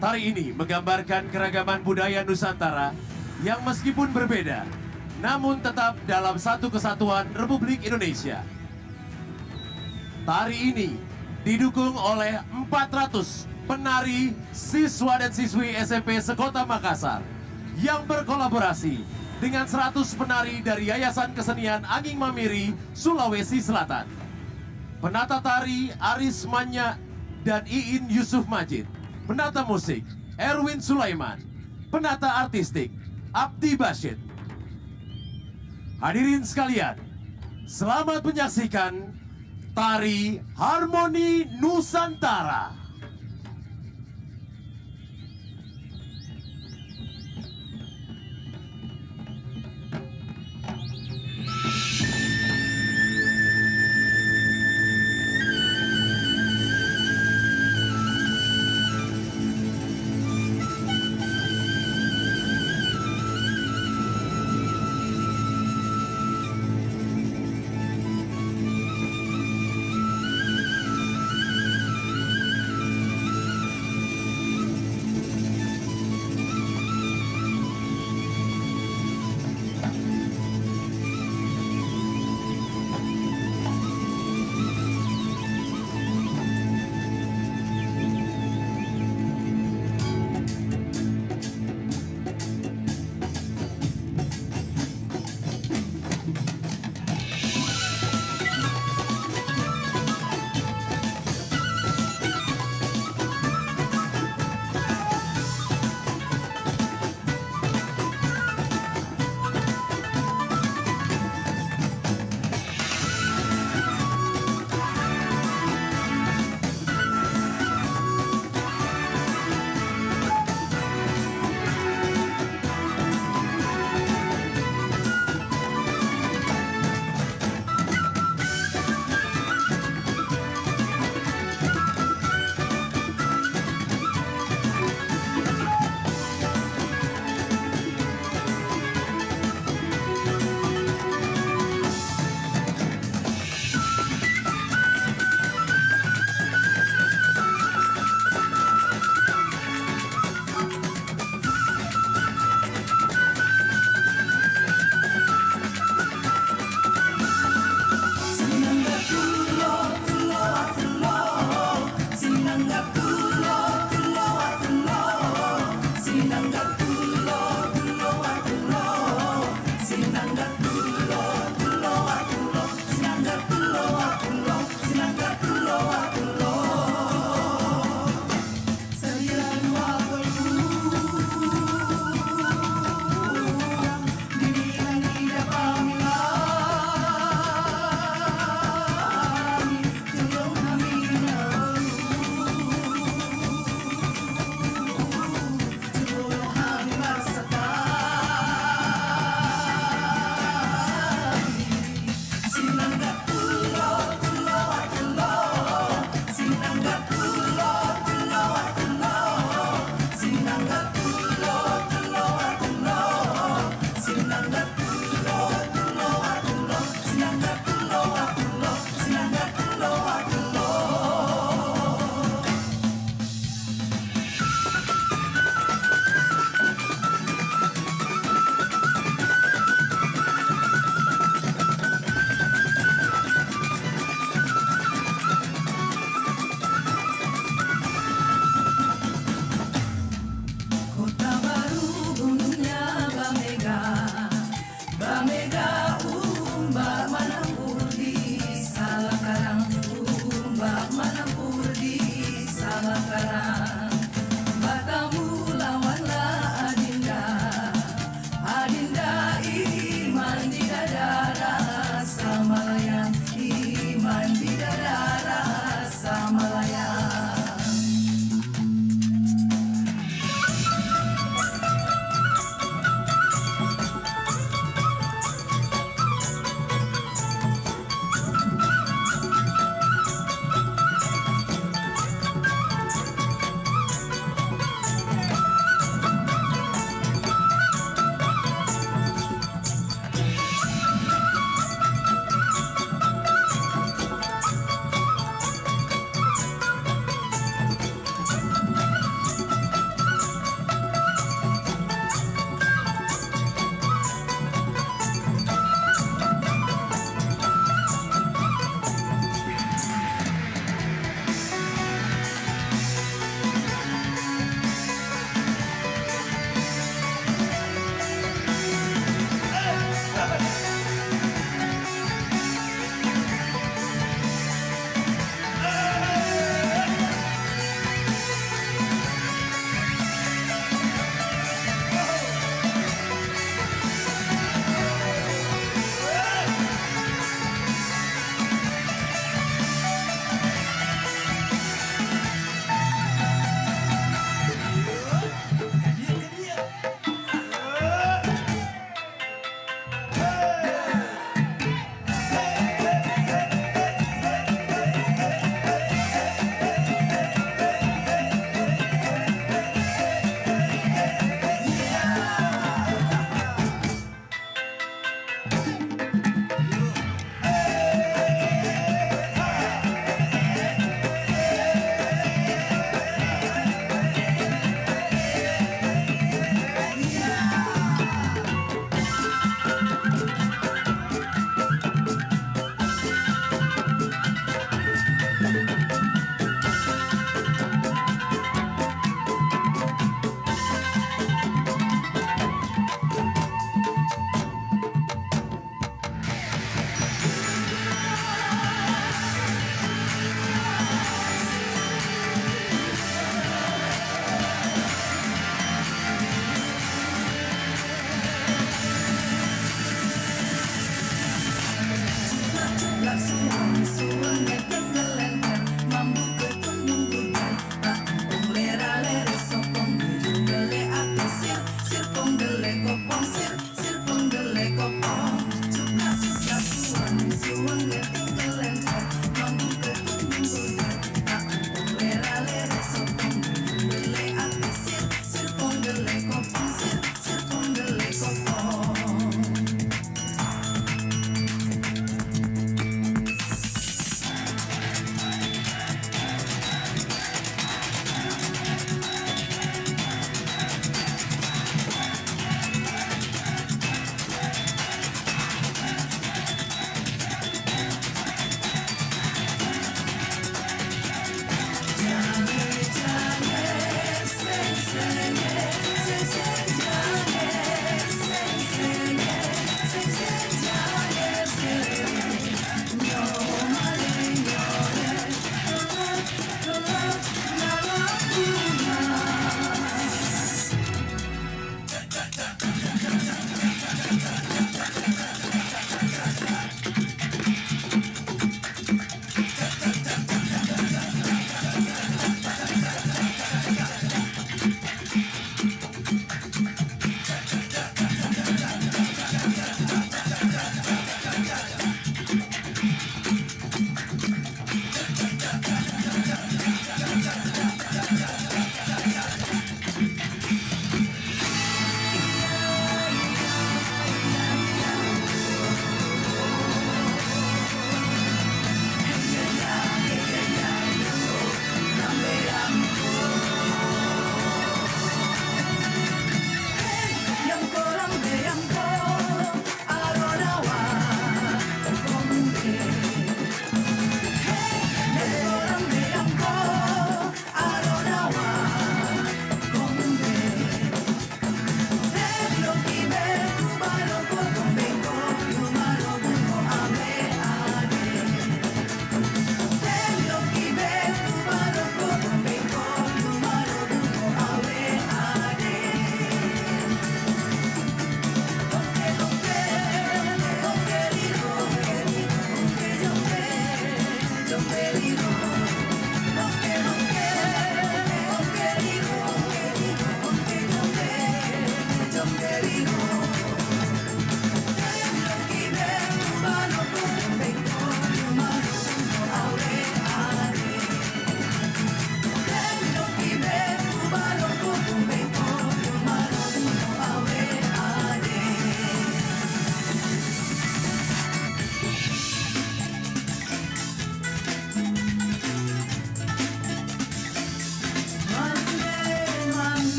Tari ini menggambarkan keragaman budaya Nusantara yang meskipun berbeda, namun tetap dalam satu kesatuan Republik Indonesia. Tari ini didukung oleh 400 penari siswa dan siswi SMP sekota Makassar yang berkolaborasi dengan 100 penari dari Yayasan Kesenian Anging Mamiri, Sulawesi Selatan. Penata tari Aris Manya dan Iin Yusuf Majid. Penata musik Erwin Sulaiman. Penata artistik Abdi Bashid. Hadirin sekalian, selamat menyaksikan Tari Harmoni Nusantara.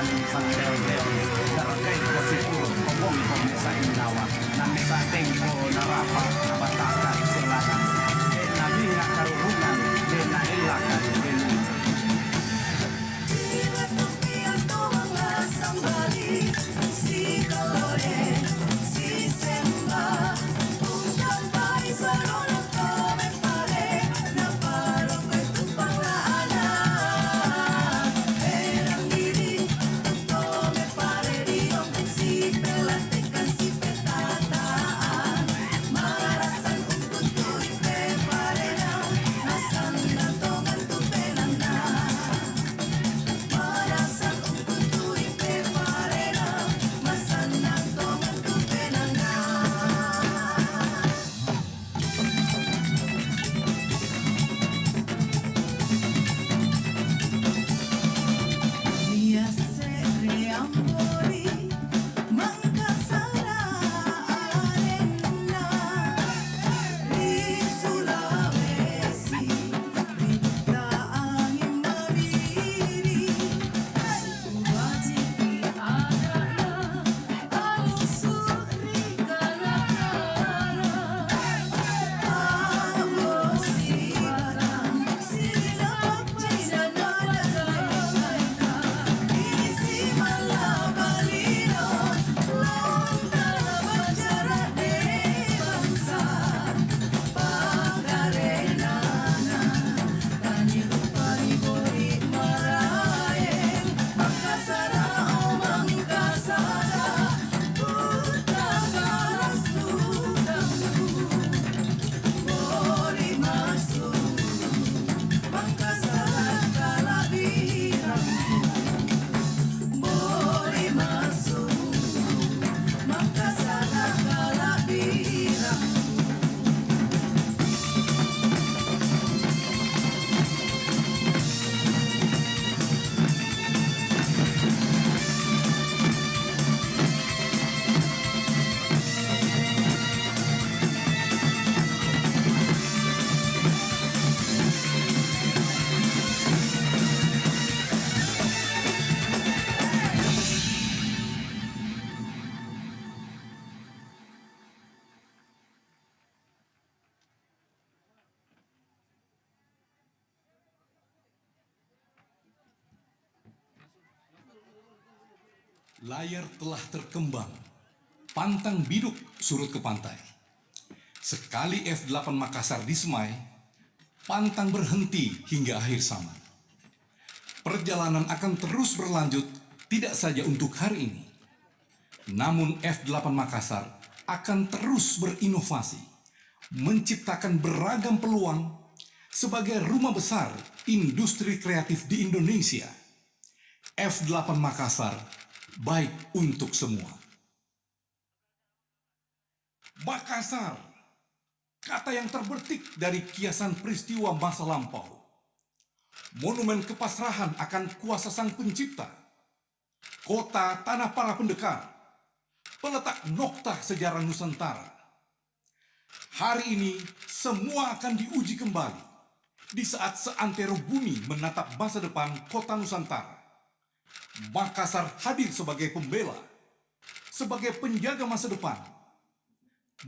dan pangdeo-deo terkait posipur kobong komesa inawa na mesa tempo narapa nabatakan selatan nabi na karungan na ilakan belu. Layar telah terkembang, pantang biduk surut ke pantai. Sekali F8 Makassar disemai, pantang berhenti hingga akhir zaman. Perjalanan akan terus berlanjut tidak saja untuk hari ini. Namun F8 Makassar akan terus berinovasi, menciptakan beragam peluang sebagai rumah besar industri kreatif di Indonesia. F8 Makassar baik untuk semua. Makassar, kata yang terbetik dari kiasan peristiwa masa lampau. Monumen kepasrahan akan kuasa sang pencipta. Kota tanah para pendekar, peletak noktah sejarah Nusantara. Hari ini semua akan diuji kembali di saat seantero bumi menatap masa depan kota Nusantara. Makassar hadir sebagai pembela, sebagai penjaga masa depan,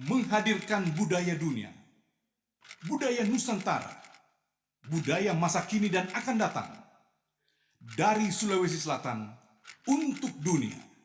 menghadirkan budaya dunia, budaya Nusantara, budaya masa kini dan akan datang, dari Sulawesi Selatan untuk dunia.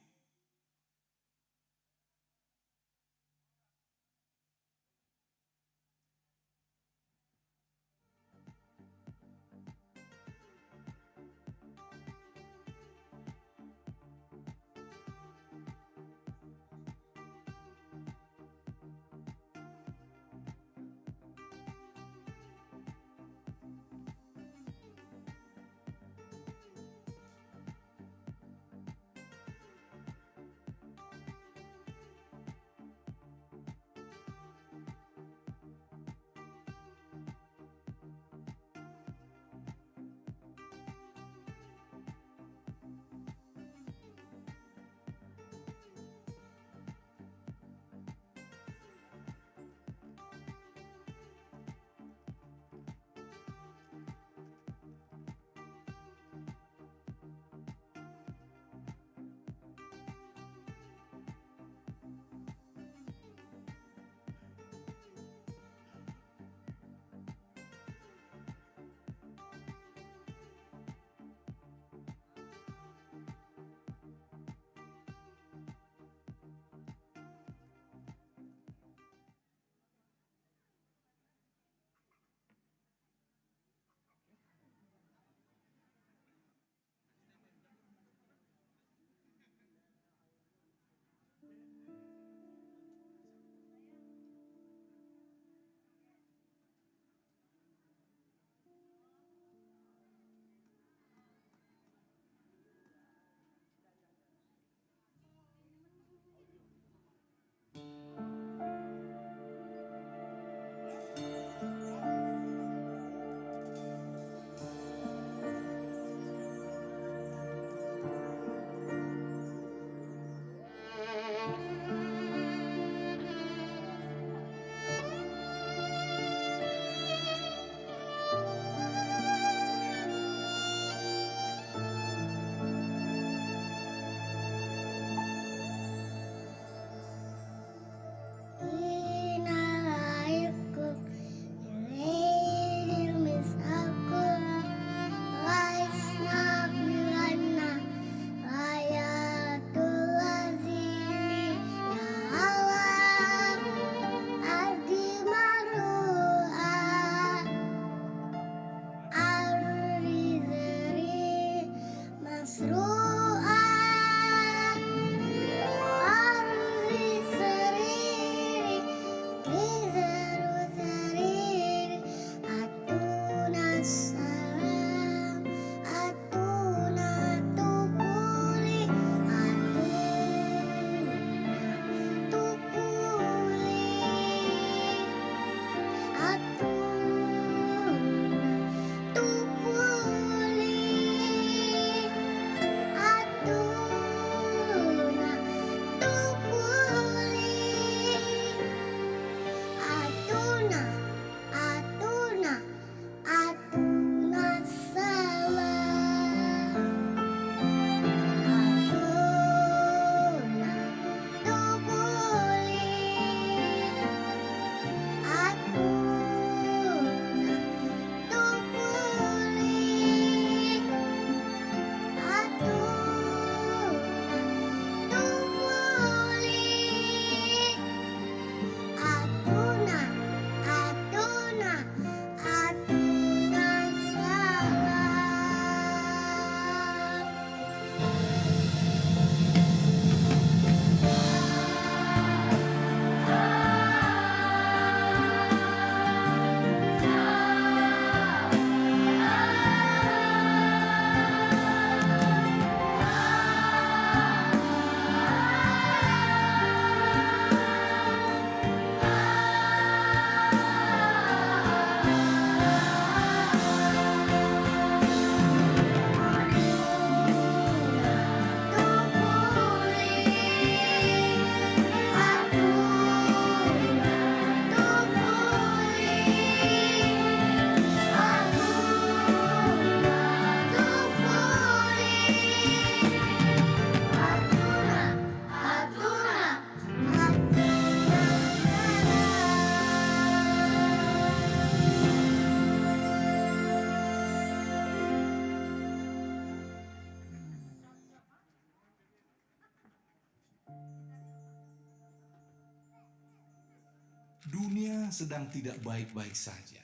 sedang tidak baik-baik saja.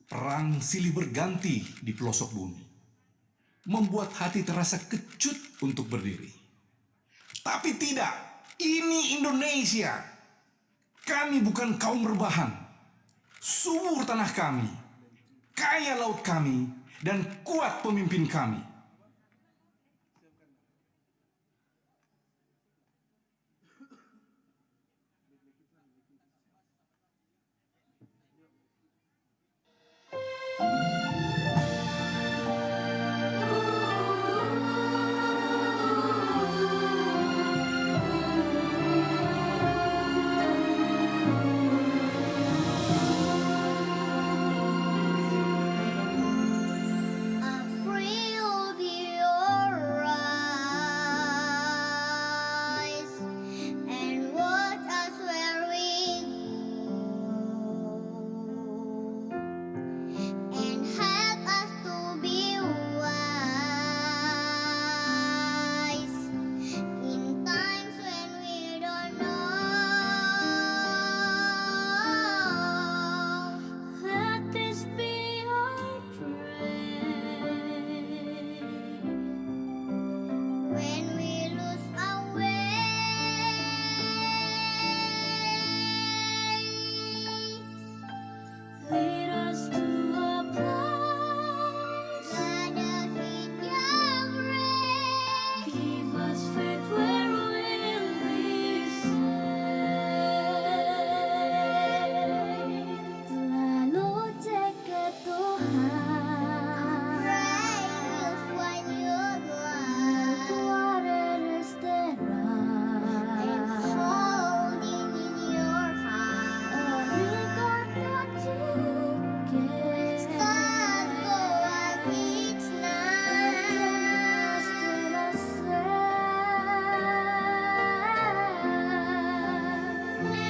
Perang silih berganti di pelosok bumi, membuat hati terasa kecut untuk berdiri. Tapi tidak, ini Indonesia. Kami bukan kaum rebahan. Subur tanah kami, kaya laut kami, dan kuat pemimpin kami. April be alright, and watch us where we go, and help us to be wise in times when we don't know. Let this be our prayer when we lose our way. Lead us to a place, guide us with your grace. Give us faith where we'll be safe. Lalu jaga Tuhan, pray you'll find your light. Water is there, and holding in your heart. We got the ticket. Start go out each night. Still a Let me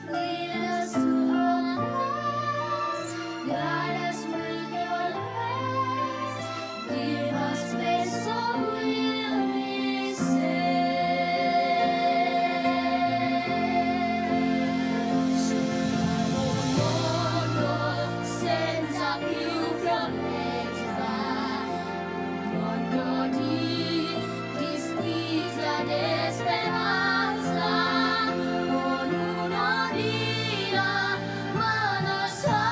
lead us to a place, guide us with your grace. Give us faith so we'll be safe. Senza più promessa, mondo di tristezza e speranza, ognuno dirà, ma non sa,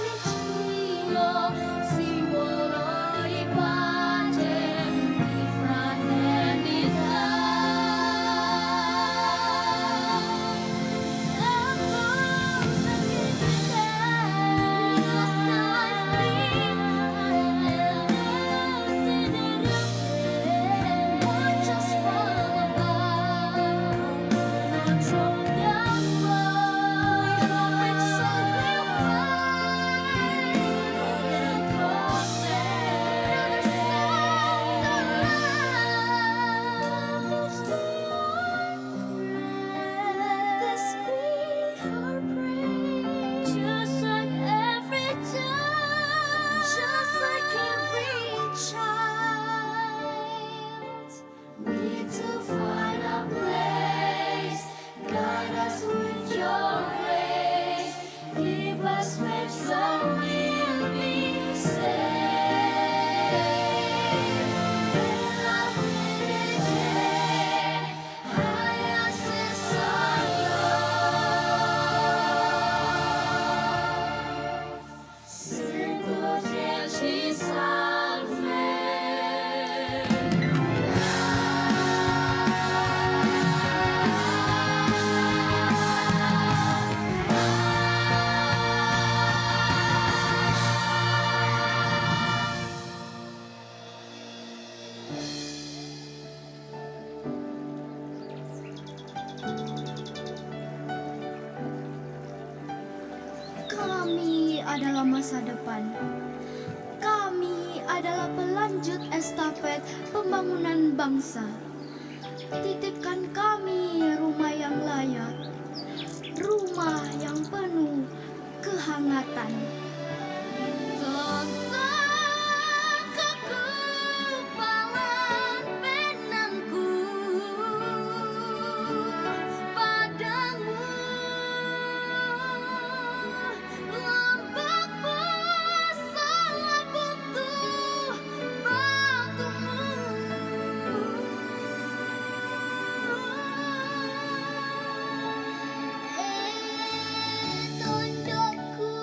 vicino, simbolo di pace, di fraternità. Just like every child, need to find a place, guide us with your grace, give us faith so we'll be safe. Nella fede hai stesso sento che ci salve. Kami adalah masa depan. Kami adalah pelanjut estafet pembangunan bangsa. Titipkan kami rumah yang layak, rumah yang penuh kehangatan. Tentang kekebalan benangku padamu, lambak bersama butuh batumu. Tondokku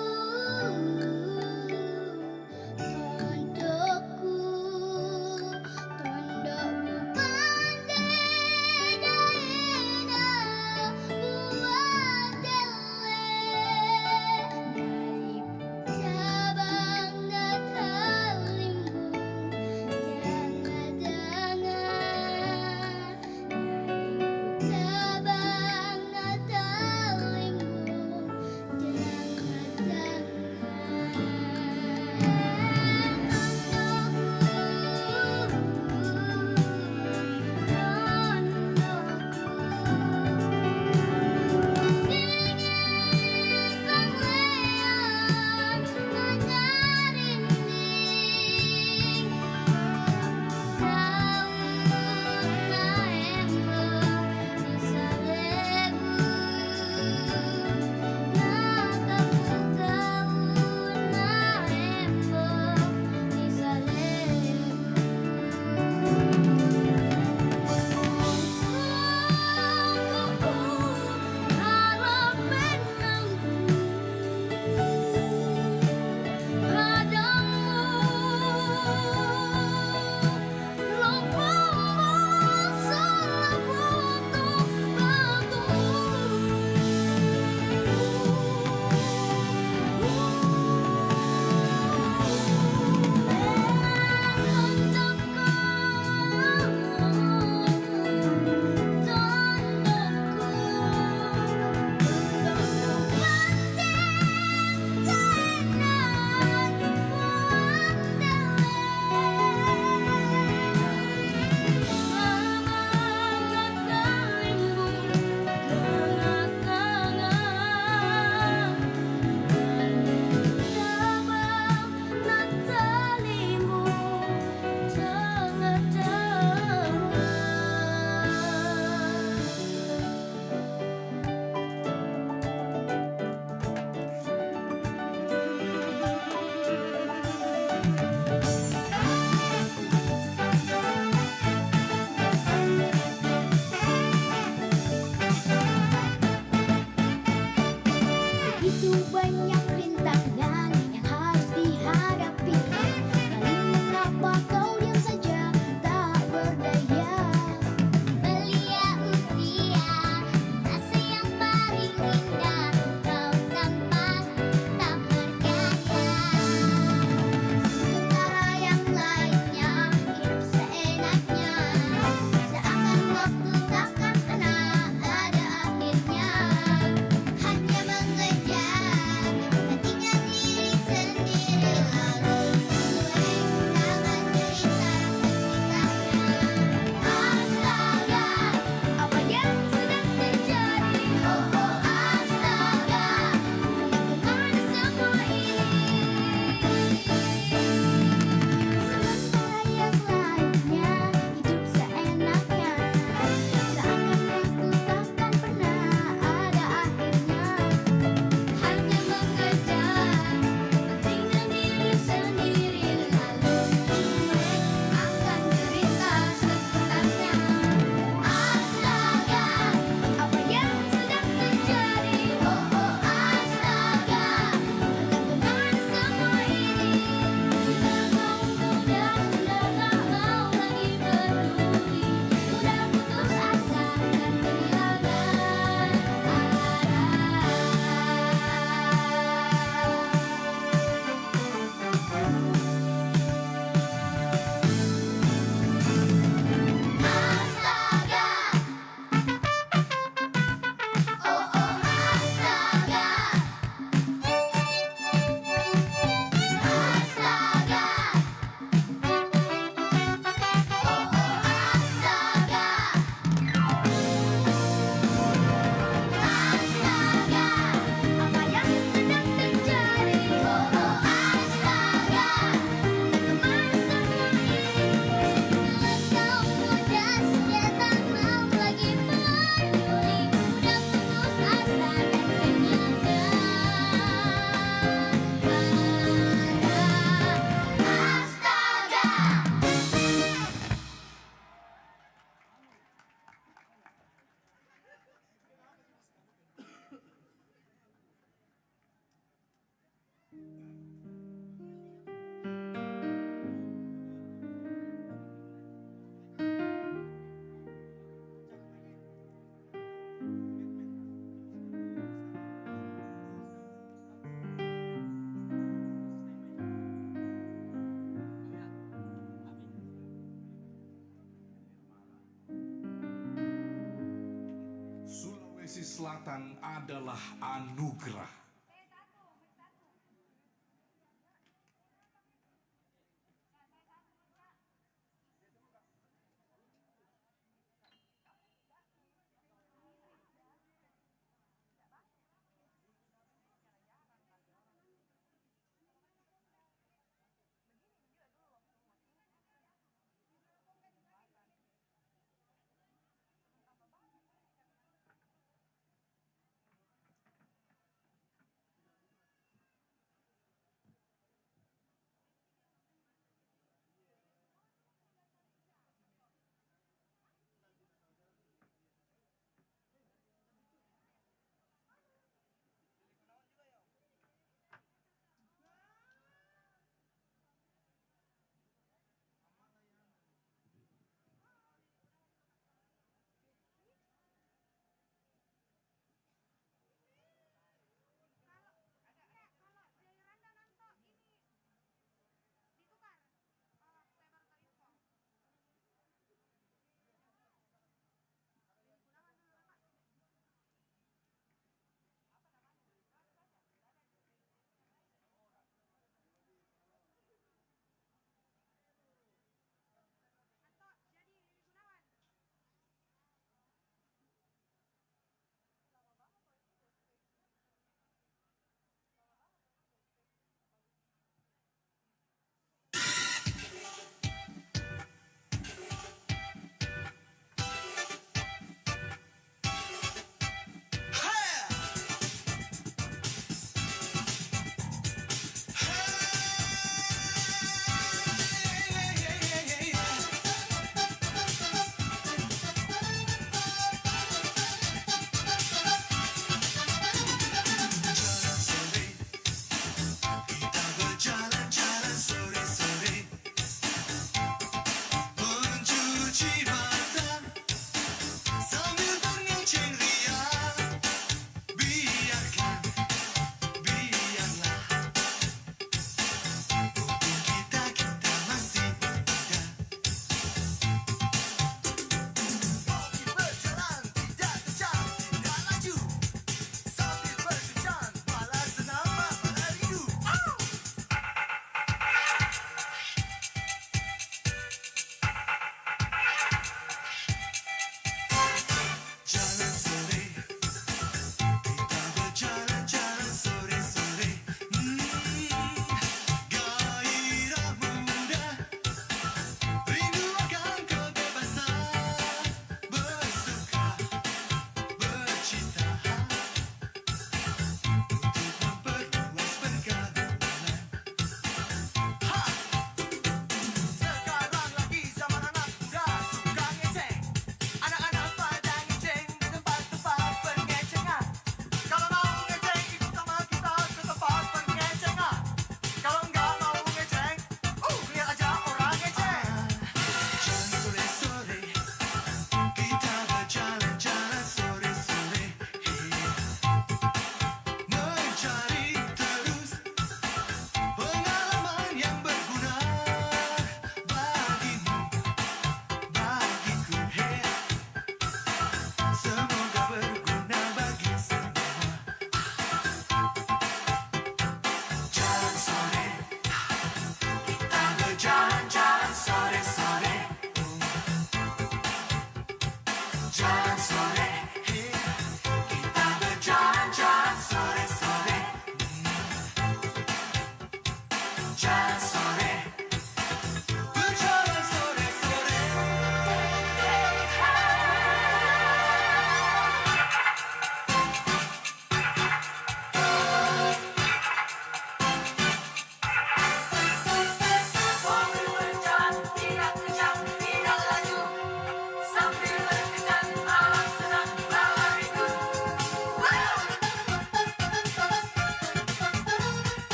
Sulawesi Selatan adalah anugerah.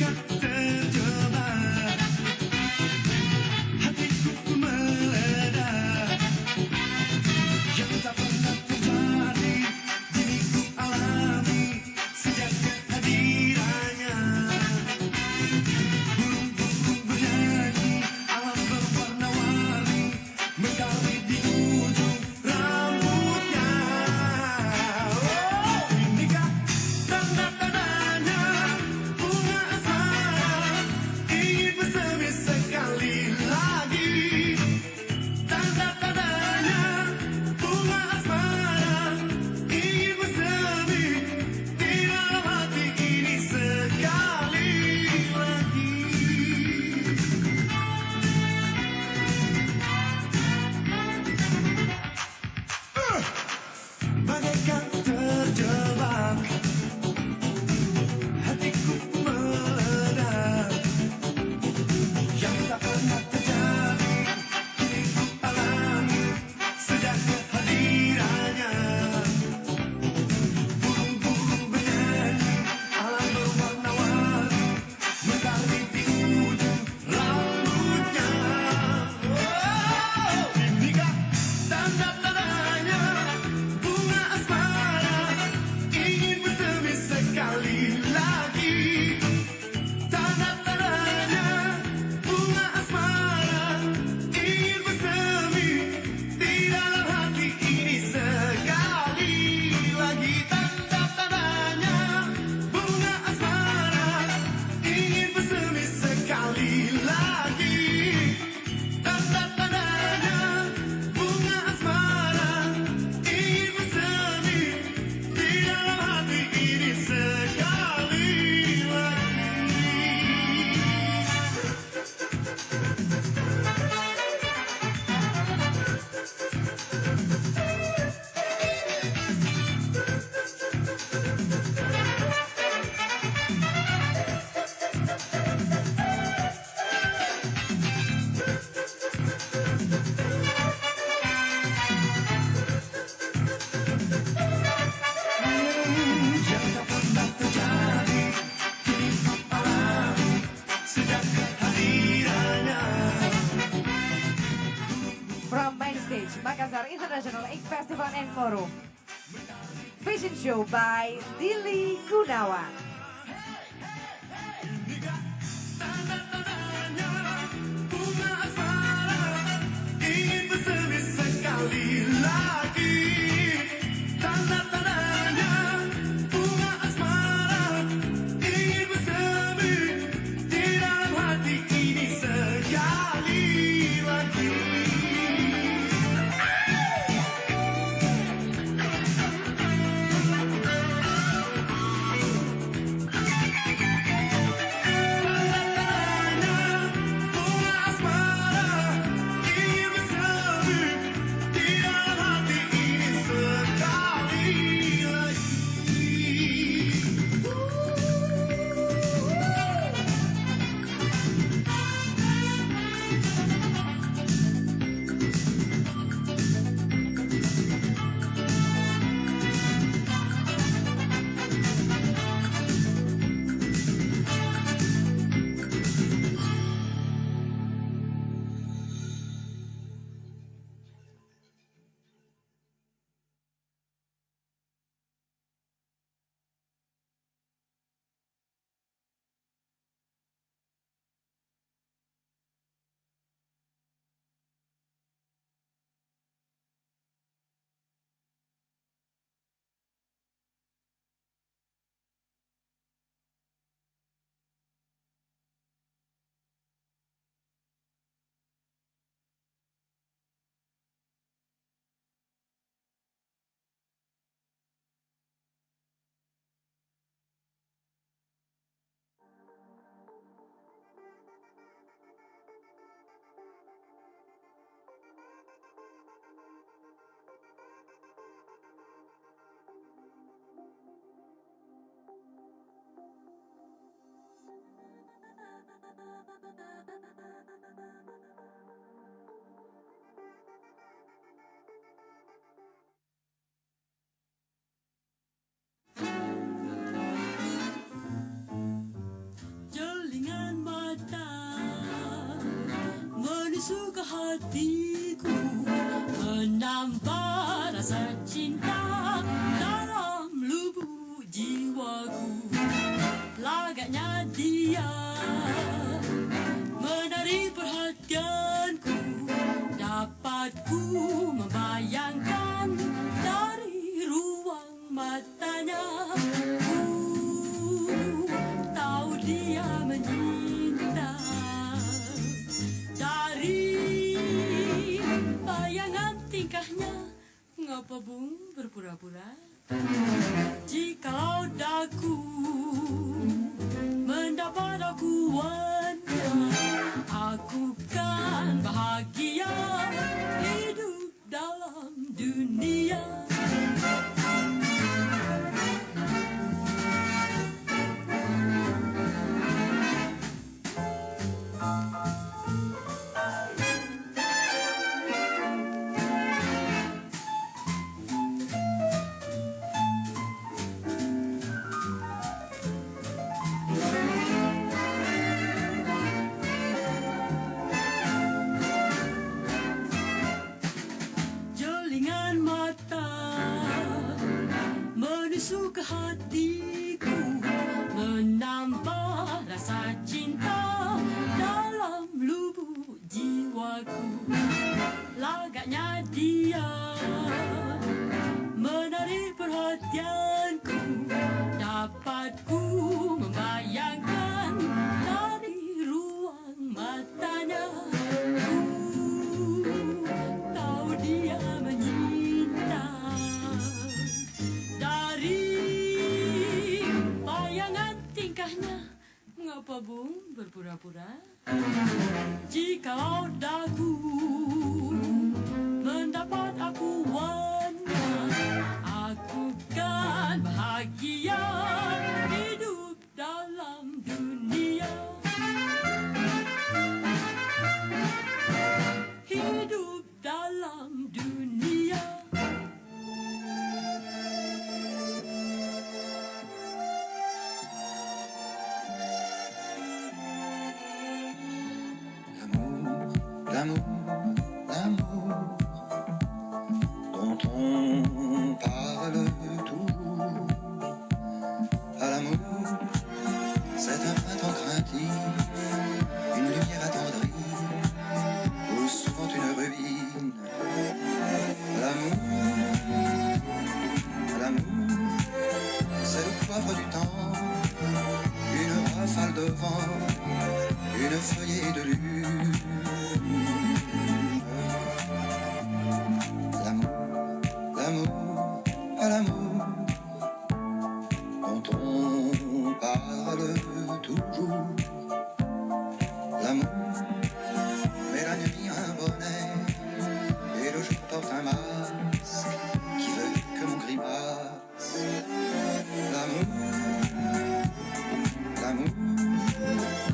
bagaikan terjebak, hatiku pun meledak. Yang tak pernah terjadi, kini ku alami sejak kehadirannya. Burung-burung bernyanyi, alam berwarna-warni, menggali di ujung rambutnya. Oh, inikah tanda-tandanya bunga asmara ingin bersemi sekali lagi. Tanda-tandanya bunga asmara ingin bersemi di dalam hati ini sekali lagi. Bagaikan terjebak, hatiku meledak. Yang tak pernah terjadi, kini ku alami sejak kehadirannya. Burung-burung bernyanyi, alam berwarna-warni, menggali di ujung rambutnya. Oh, inikah tanda-tandanya bunga asmara ingin bersemi sekali lagi. Tanda-tandanya bunga asmara ingin bersemi di dalam hati ini sekali lagi. Tanda-tandanya bunga asmara ingin bersemi sekali lagi. Tanda-tandanya bunga asmara ingin bersemi di dalam hati ini sekali lagi. Yang tak pernah terjadi, kini ku alami sejak kehadirannya. From main stage, Makassar International Ink Festival and Forum. Fashion show by Lili Gunawan. Tanda-tandanya bunga asmara ingin bersemi sekali lagi. Tanda-tandanya bunga asmara ingin bersemi di dalam hati ini sekali lagi. pengakuannya, aku kan bahagia hidup dalam dunia. Jelingan mata menusuk ke hatiku, menambah rasa cinta dalam lubuk jiwaku. Lagaknya dia menarik perhatianku, dapat ku membayangkan dari ruang matanya. Tahu dia menyinta dari bayangan tingkahnya. Ngapa Bung berpura-pura? Jikalau daku mendapat akuannya, aku kan bahagia hidup dalam dunia. Hidup dalam dunia. L'amour, l'amour dont on parle toujours. À l'amour, c'est un printemps craintif, une lumière attendrie, ou souvent une ruine. L'amour, c'est le poivre du temps, une rafale de vent, une feuillée de lune. L'amour, à l'amour dont on parle toujours. L'amour met la nuit un bonnet et le jour porte un masque qui veut que l'on grimace. L'amour,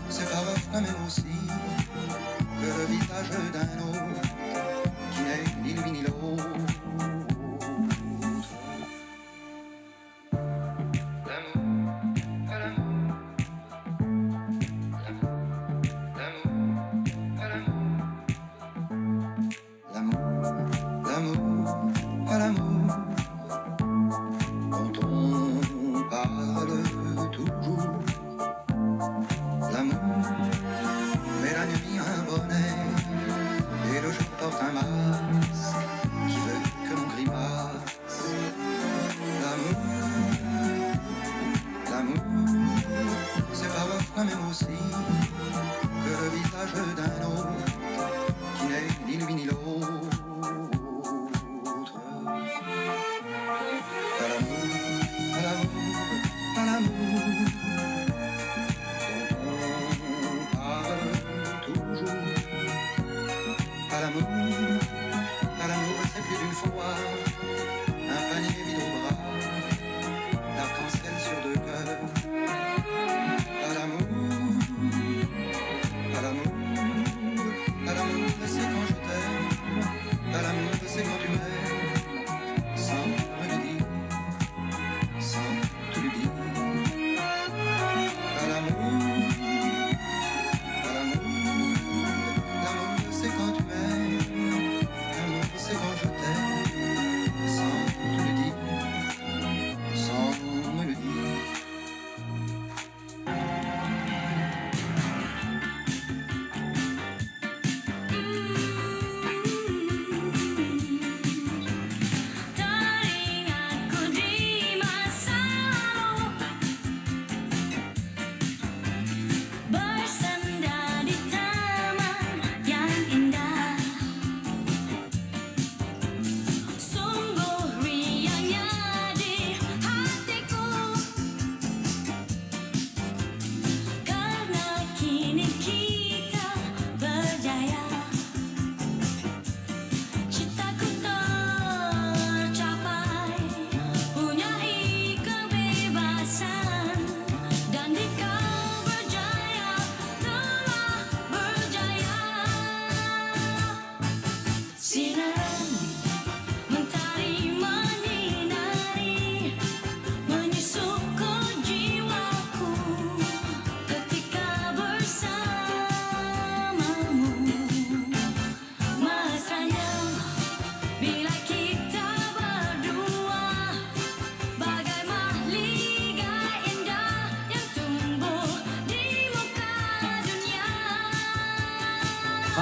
c'est parfois même aussi que le visage d'un autre qui n'est ni lui ni l'autre. Même aussi que le visage d'un autre qui n'est ni lui ni l'autre. À l'amour, à l'amour, à l'amour dont on parle toujours. À l'amour, c'est plus d'une fois un panier vide au bras, l'arc-en-ciel sur deux cœurs. À l'amour, c'est quand je t'aime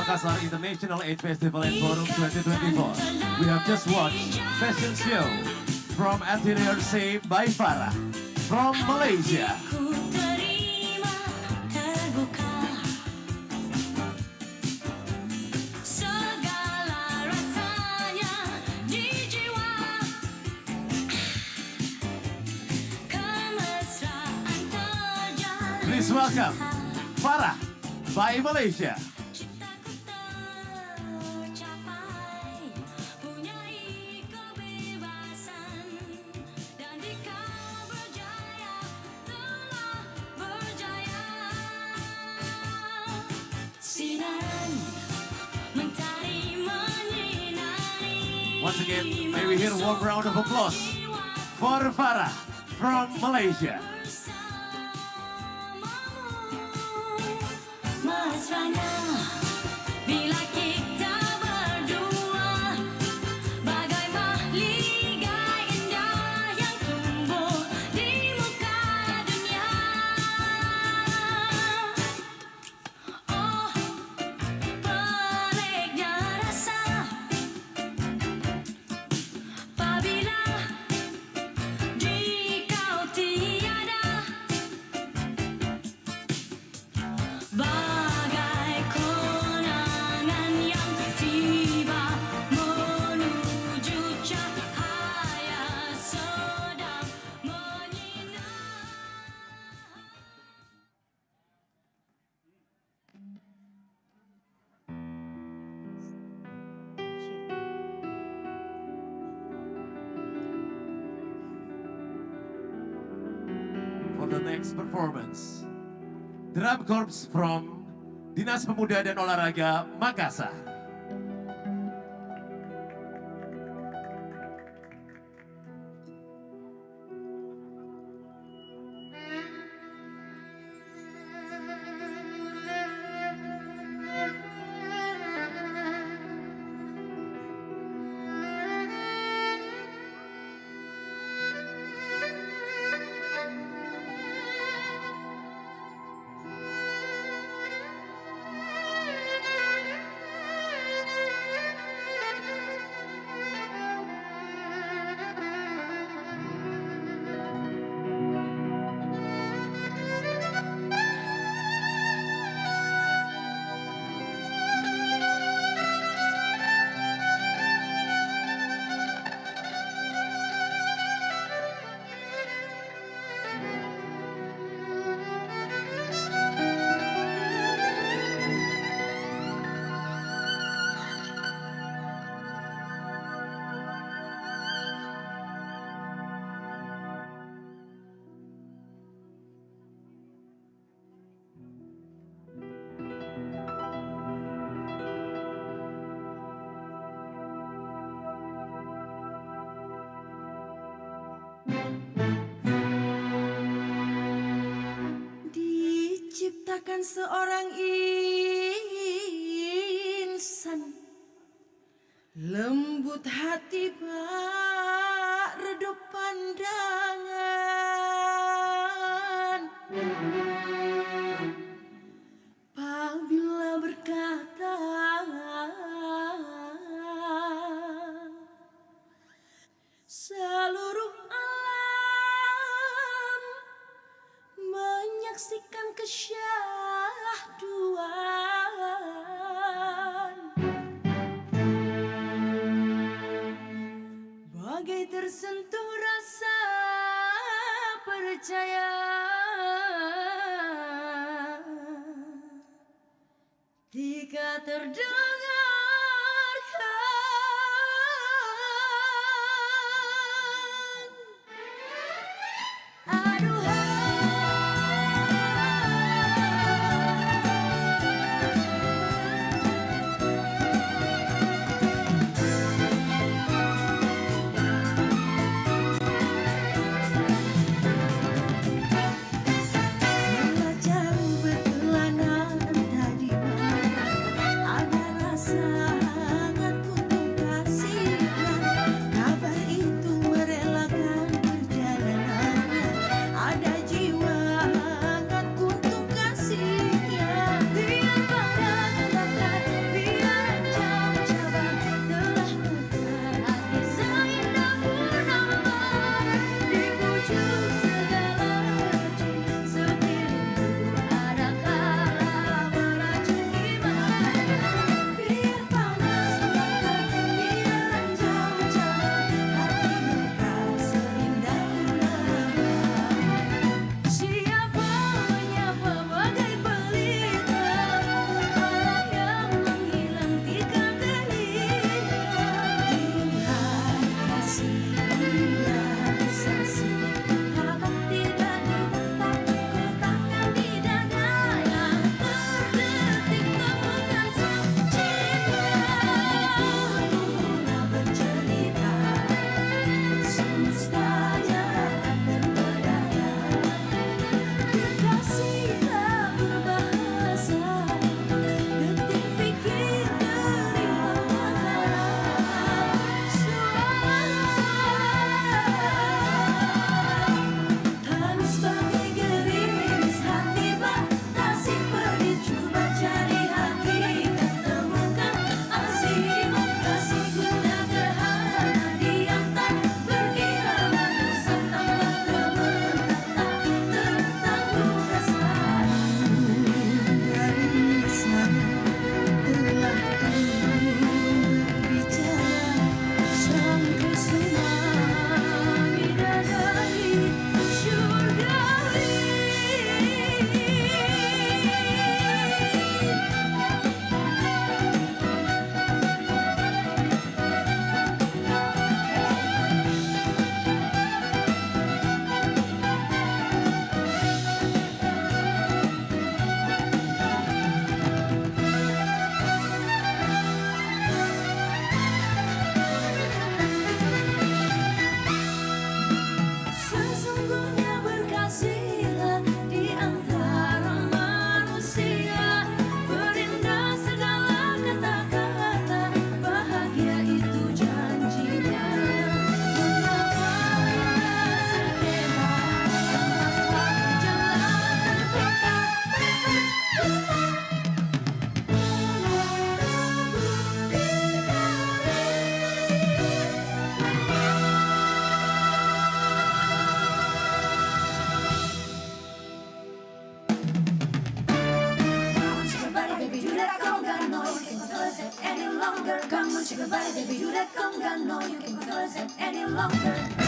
Makassar International AIDS Festival and Forum 2024. We have just watched fashion show from Atelier C by Farah from Malaysia. Ku terima terbuka segala rasanya di jiwa, kemesraan terjalin. Please welcome Farah by Malaysia. Citaku tercapai, punyai kebebasan, dan jika berjaya, telah berjaya. Sinaran mentari menyinari. Once again, may we hear a warm round of applause for Farah from Malaysia. Mesranya bila kita berdua, bagai mahligai indah yang tumbuh di muka dunia. Oh, peliknya rasa apabila di kau tiada. Bagai konangan yang tiba menuju cahaya sedang menyinar. For the next performance, Drum Corps from Dinas Pemuda dan Olahraga Makassar. Diciptakan seorang insan, lembut hati bak redup pandangan. Apabila berkata seluruh alam menyaksikan kesyahduan, bagai tersentuh rasa percaya. Jika terdengarkan melajang berkelana entah di mana, adalah shake your body, baby, do that conga. No, you can't control yourself any longer.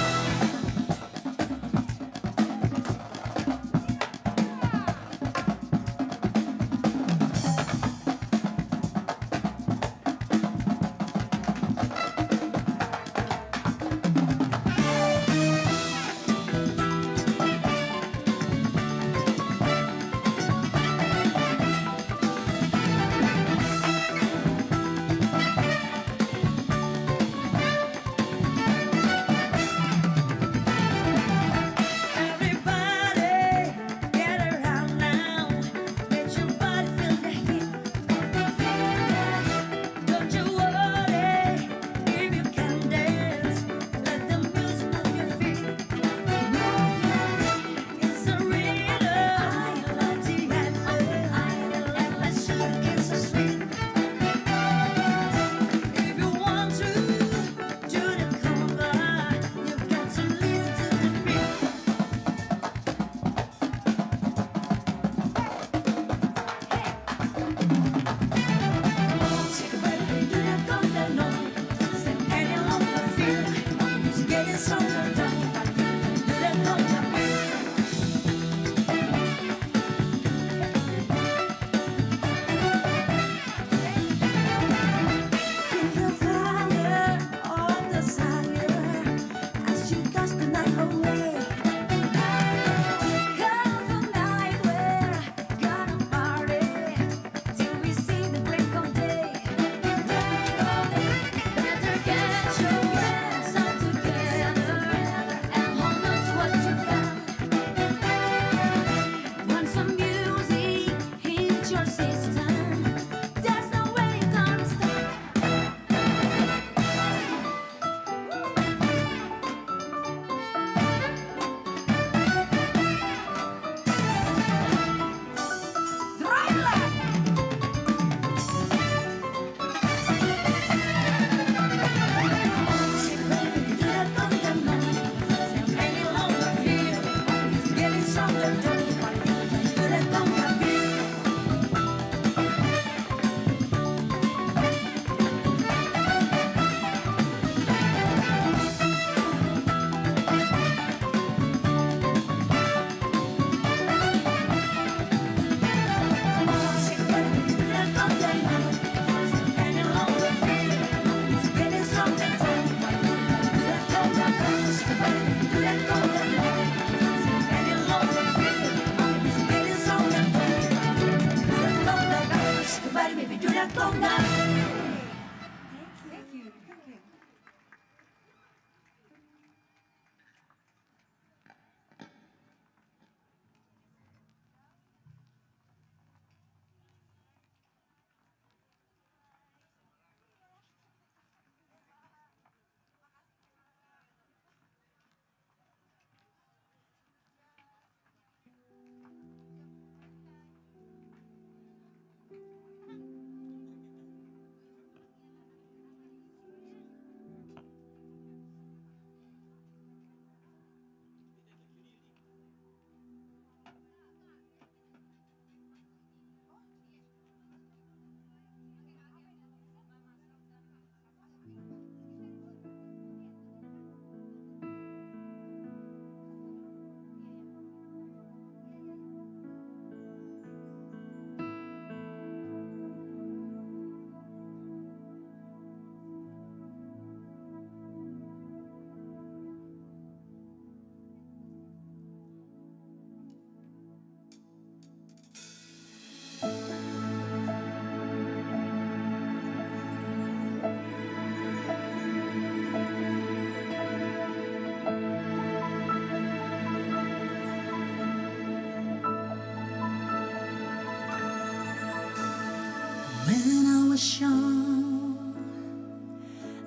was young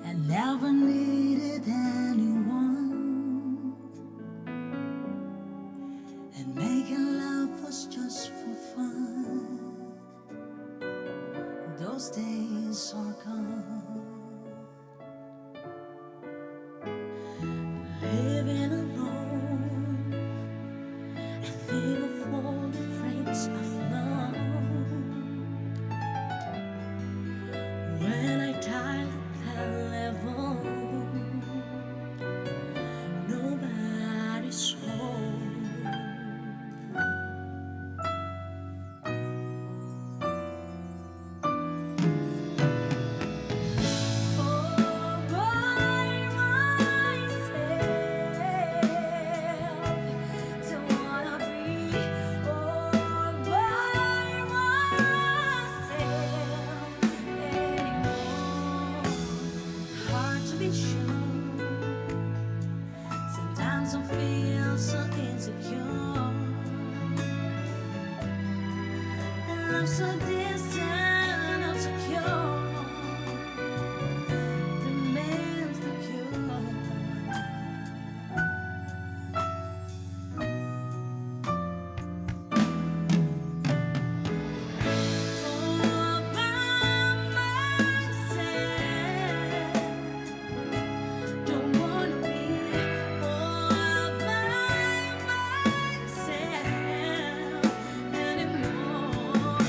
and never needed anyone, and making love was just for fun. Those days are gone. Living alone, I think of all the friends I've known. When I die, look love so distant, obscure, demands the cure. All by myself, don't wanna be all by myself anymore.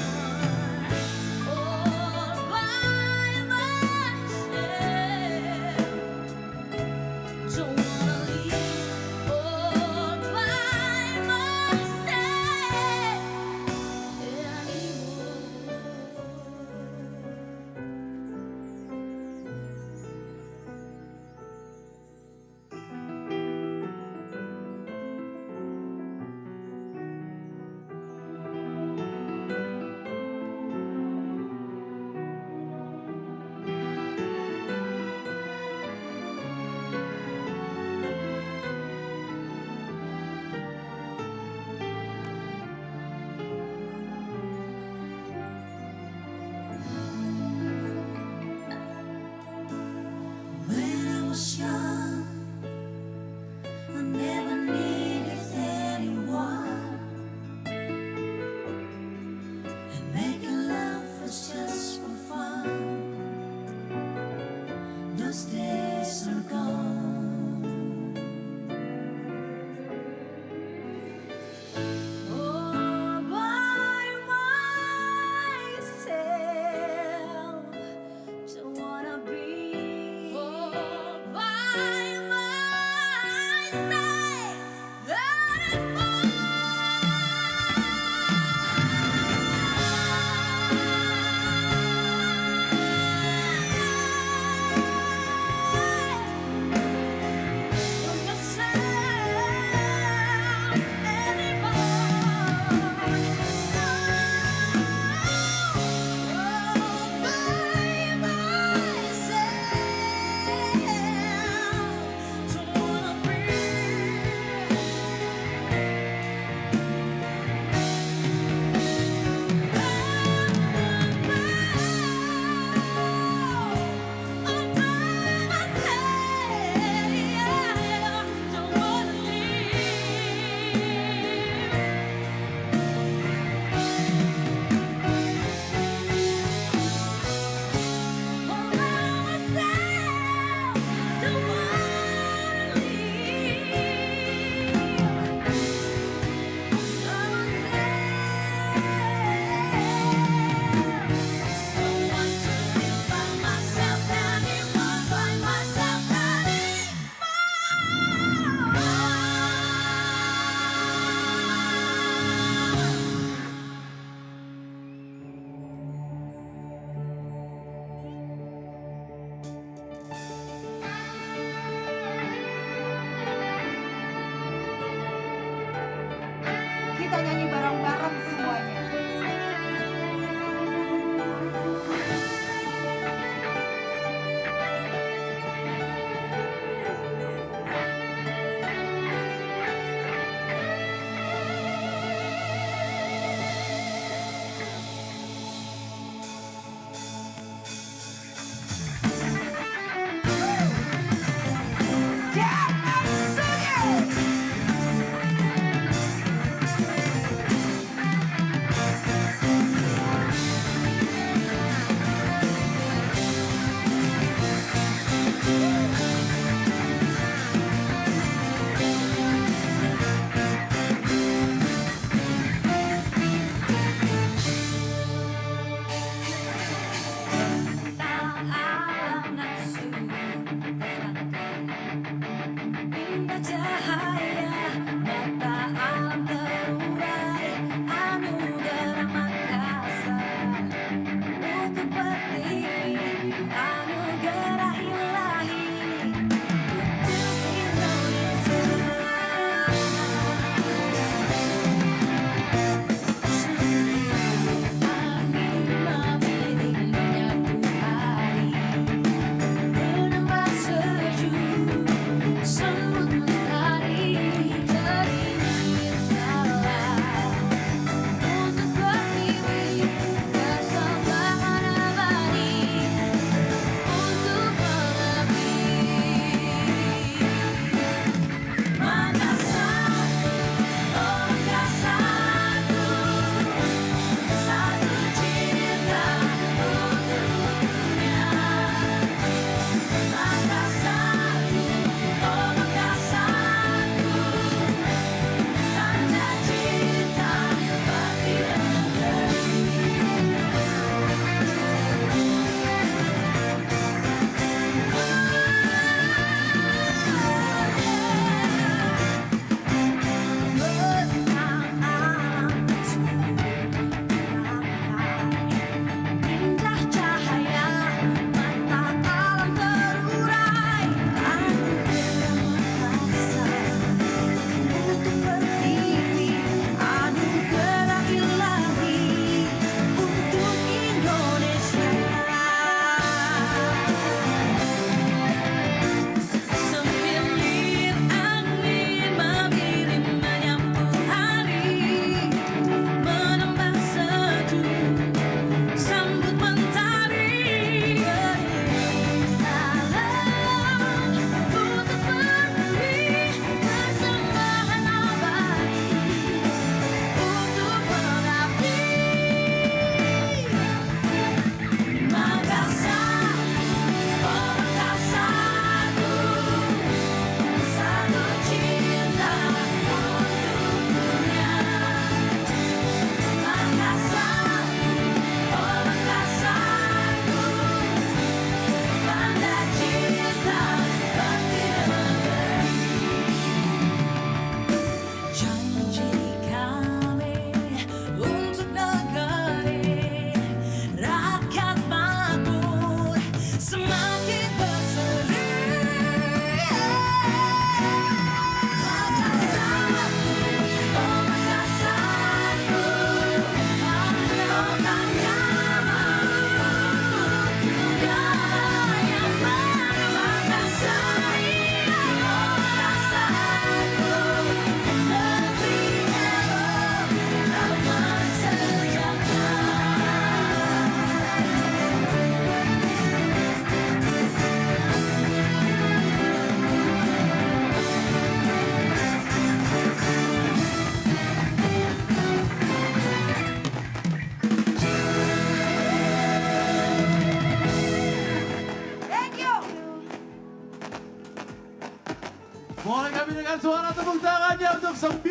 Berikan suara tepuk tangannya untuk 9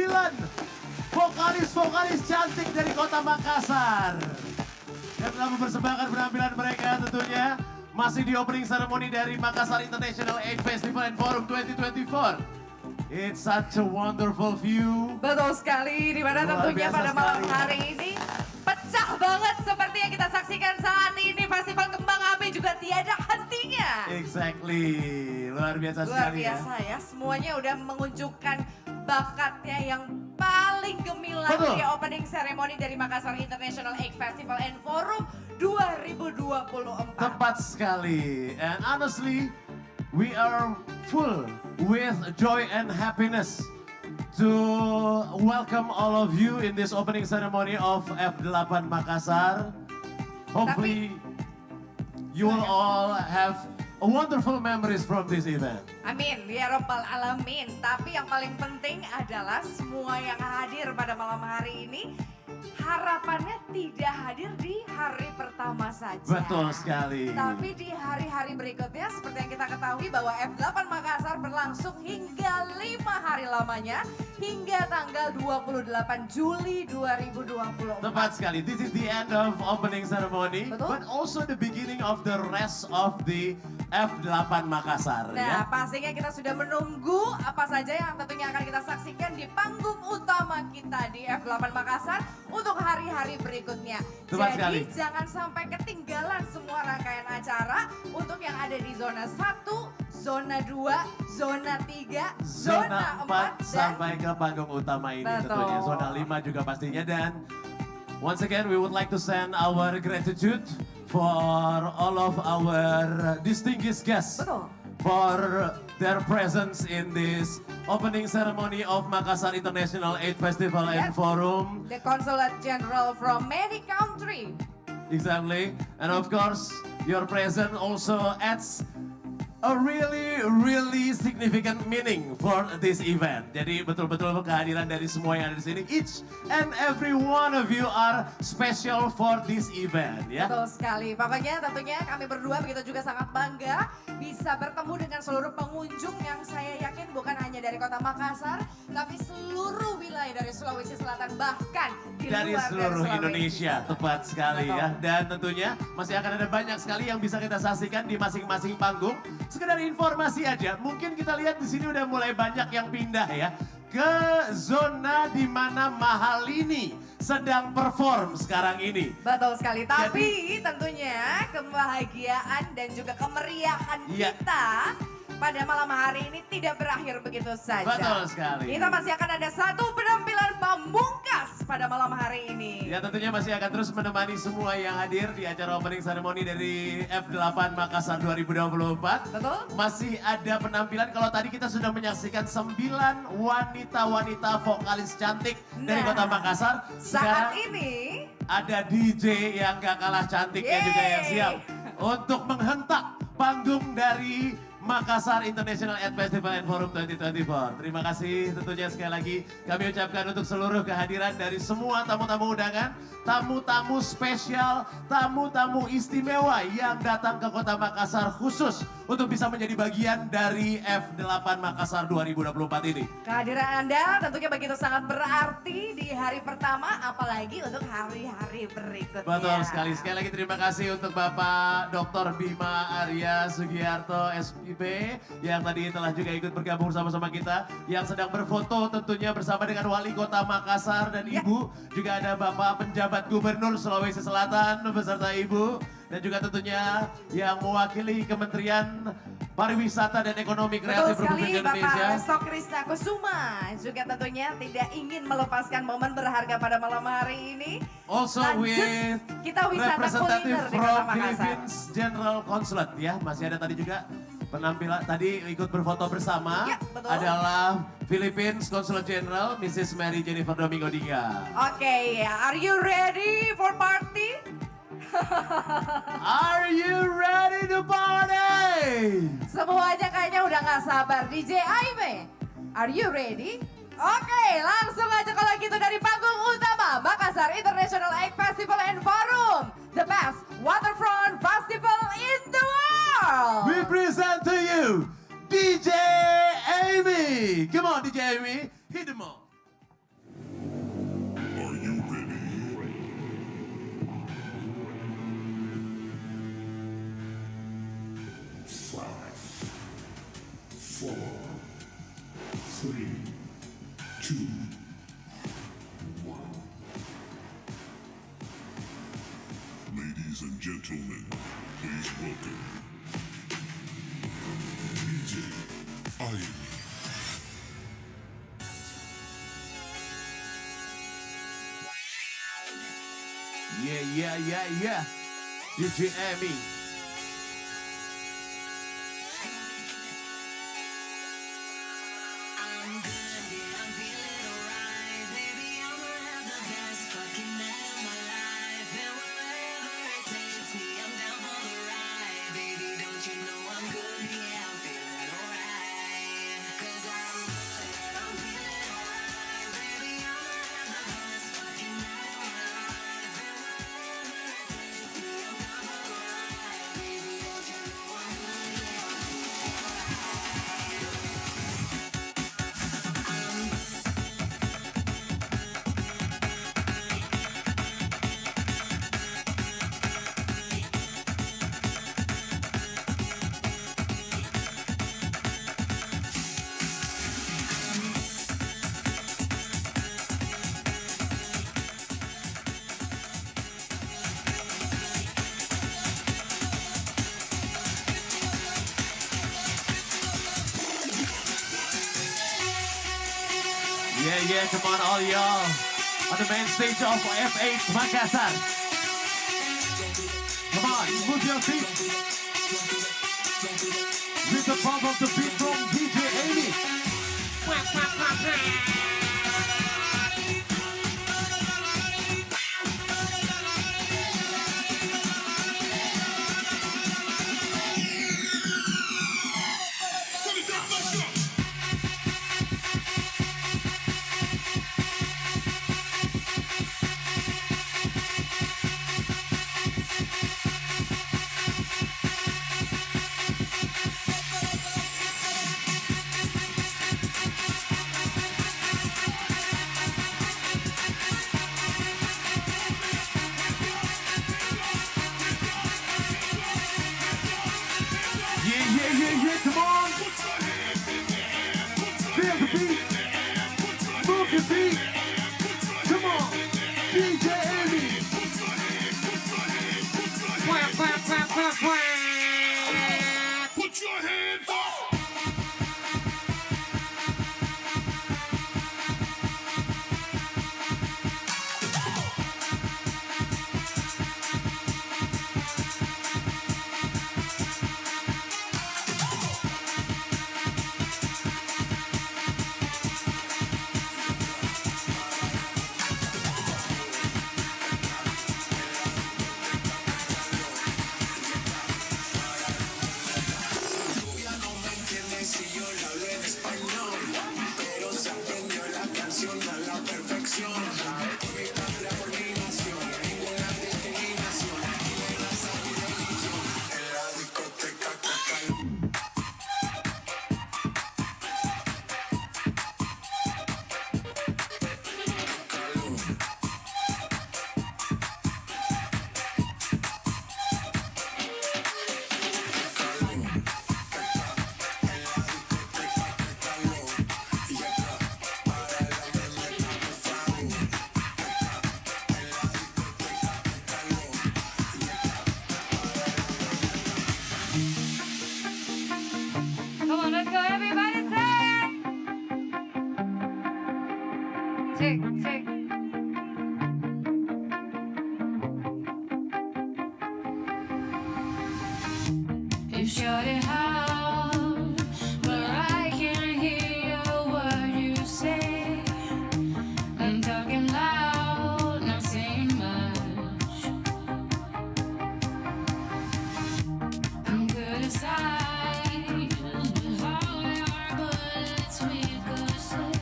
vokalis-vokalis cantik dari kota Makassar. Yang telah mempersembahkan penampilan mereka tentunya masih di opening ceremony dari Makassar International AIDS Festival and Forum 2024. It's such a wonderful view. Betul sekali, di mana Luar tentunya biasa pada malam sekali. hari ini pecah banget seperti yang kita saksikan saat ini. Festival Kembang Api juga tiada hentinya. Exactly, luar biasa Luar sekali biasa ya, semuanya udah menunjukkan bakatnya yang paling gemilang Betul. di opening ceremony dari Makassar International AIDS Festival and Forum 2024. Tepat sekali. And honestly, we are full with joy and happiness to welcome all of you in this opening ceremony of F8 Makassar. Hopefully, you will all have a wonderful memories from this event. Amin, ya Rabbal Alamin. Tapi yang paling penting adalah semua yang hadir pada malam hari ini harapannya tidak hadir di hari pertama saja. Betul sekali. Tapi di hari-hari berikutnya seperti yang kita ketahui bahwa F8 Makassar berlangsung hingga 5 hari lamanya hingga tanggal 28 Juli 2024. Tepat sekali. This is the end of opening ceremony, Betul. but also the beginning of the rest of the F8 Makassar. Nah, ya. pastinya kita sudah menunggu apa saja yang tentunya akan kita saksikan di panggung utama kita di F8 Makassar untuk hari-hari berikutnya. Tepat Jadi sekali. jangan sampai ketinggalan semua rangkaian acara untuk yang ada di zona 1, zona 2, zona 3, Zona 4 dan sampai ke panggung utama ini Betul. tentunya. Zona 5 juga pastinya, dan once again we would like to send our gratitude for all of our distinguished guests Betul. for their presence in this opening ceremony of Makassar International AIDS Festival and Yep. Forum. the Consulate General from many country. Exactly. And of course, your presence also adds a really significant meaning for this event. Jadi betul-betul kehadiran dari semua yang ada di sini, each and every one of you are special for this event, ya. Betul sekali. Pokoknya tentunya kami berdua begitu juga sangat bangga bisa bertemu dengan seluruh pengunjung yang saya yakin bukan hanya dari kota Makassar, tapi seluruh wilayah dari Sulawesi Selatan, bahkan di Dari luar seluruh Sulawesi. Indonesia, tepat sekali Betul. ya. Dan tentunya masih akan ada banyak sekali yang bisa kita saksikan di masing-masing panggung. Sekedar informasi aja, mungkin kita lihat di sini udah mulai banyak yang pindah ya ke zona di mana Mahalini sedang perform sekarang ini. Betul sekali. Tapi tentunya kebahagiaan dan juga kemeriahan Iya. kita pada malam hari ini tidak berakhir begitu saja. Betul sekali. Kita masih akan ada satu penampilan pamungkas pada malam hari ini. Ya tentunya masih akan terus menemani semua yang hadir di acara opening ceremony dari F8 Makassar 2024. Betul. Masih ada penampilan, kalau tadi kita sudah menyaksikan 9 wanita-wanita vokalis cantik dari Nah, kota Makassar. Saat Sekarang ini ada DJ yang gak kalah cantiknya juga yang Yeay. siap untuk menghentak panggung dari Makassar International AIDS Festival and Forum 2024. Terima kasih tentunya sekali lagi kami ucapkan untuk seluruh kehadiran dari semua tamu-tamu undangan, tamu-tamu spesial, tamu-tamu istimewa yang datang ke kota Makassar khusus untuk bisa menjadi bagian dari F8 Makassar 2024 ini. kehadiran Anda tentunya begitu sangat berarti di hari pertama, apalagi untuk hari-hari berikutnya. Betul sekali. Sekali lagi terima kasih untuk Bapak Dr. Bima Arya Sugiarto SPP yang tadi telah juga ikut bergabung bersama-sama kita, yang sedang berfoto tentunya bersama dengan Wali Kota Makassar dan Ya. Ibu. Juga ada Bapak Penjabat Gubernur Sulawesi Selatan beserta Ibu, dan juga tentunya yang mewakili Kementerian Pariwisata dan Ekonomi Kreatif Betul sekali, Republik Indonesia. Bapak Resto Krisna Kusuma juga tentunya tidak ingin melepaskan momen berharga pada malam hari ini. Also Lanjut, with kita wisata representative kuliner di from Kota Makassar. Philippines General Consulate ya. Masih ada tadi juga penampilan, tadi ikut berfoto bersama Ya, betul. adalah Philippines Consulate General Mrs. Mary Jennifer Domingo Diga. Oke, are you ready for party? Are you ready to party? Semuanya kayaknya udah gak sabar. DJ Aime, are you ready? Oke, langsung aja kalau gitu dari panggung utama Makassar International AIDS Festival and Forum, the best waterfront festival in the world. We present to you DJ Amy. Come on, DJ Amy. Hit them all. Are you ready? 5, 4, 3, 2, 1. Ladies and gentlemen, please welcome DJ Amy. Yeah. DJ Amy. Yeah, come on all y'all on the main stage of F8 Makassar. Come on, move your feet with the pump of the beat from DJ Amy. Yeah, come on. Feel the beat. Move your feet. Come on. DJ Amy. Put your hands up. Come on, let's go, everybody, say it. Tick. You shut it out, but I can't hear a word you say. I'm talking loud, not saying much. I'm good at sight, but how we are bullets we could say.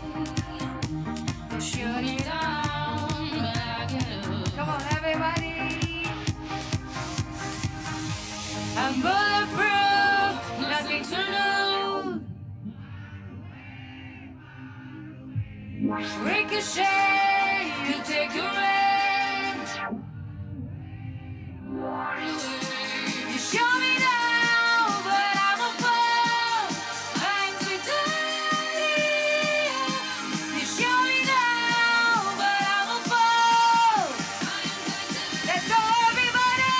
Shut it down, but I get up. Come on, everybody. I'm bulletproof. Ricochet, you take your aim. You show me now, but I'm a fool. I'm too dirty. You show me now, but I'm a fool. Let's go, everybody!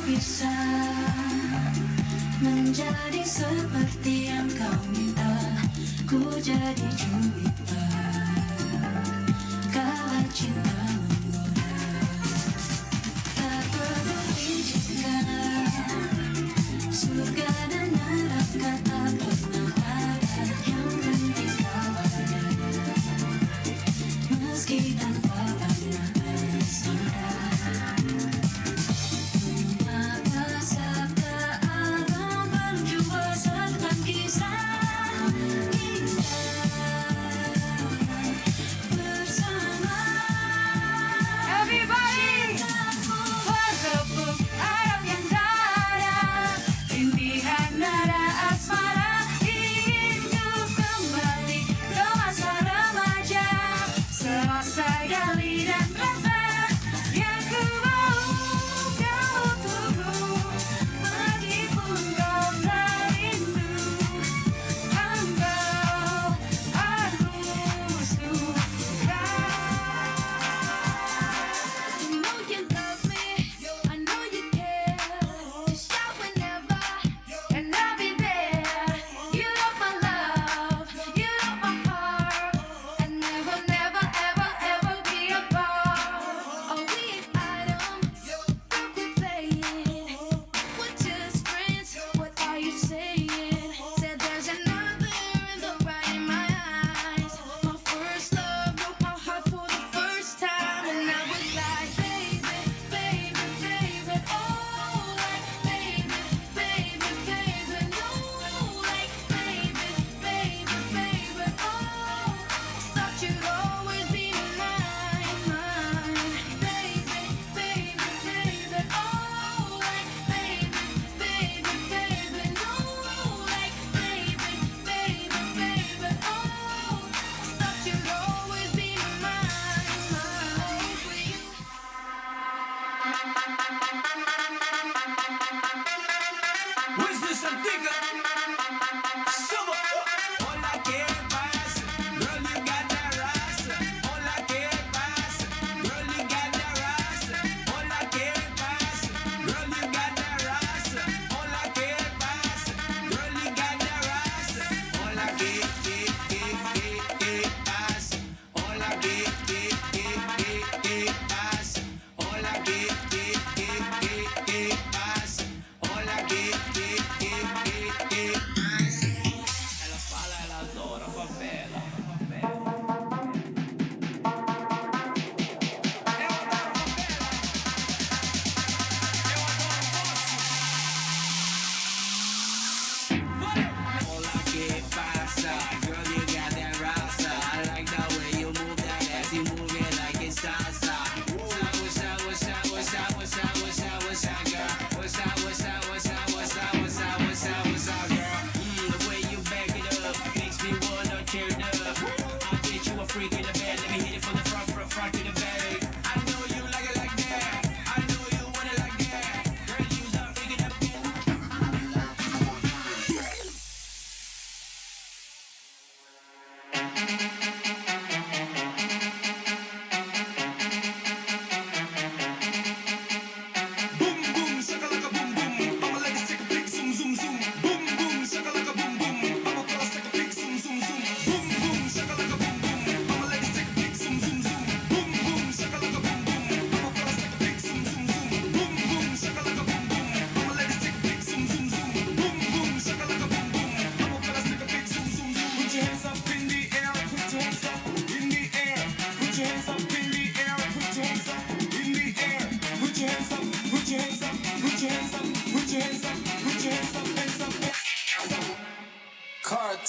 bisa menjadi seperti yang kau minta. Ku jadi Jupiter, kala cinta menggoda. Tak peduli jika surga dan neraka tak pernah ada. Yang penting kau ada, meski tanpa pernah bersaudara.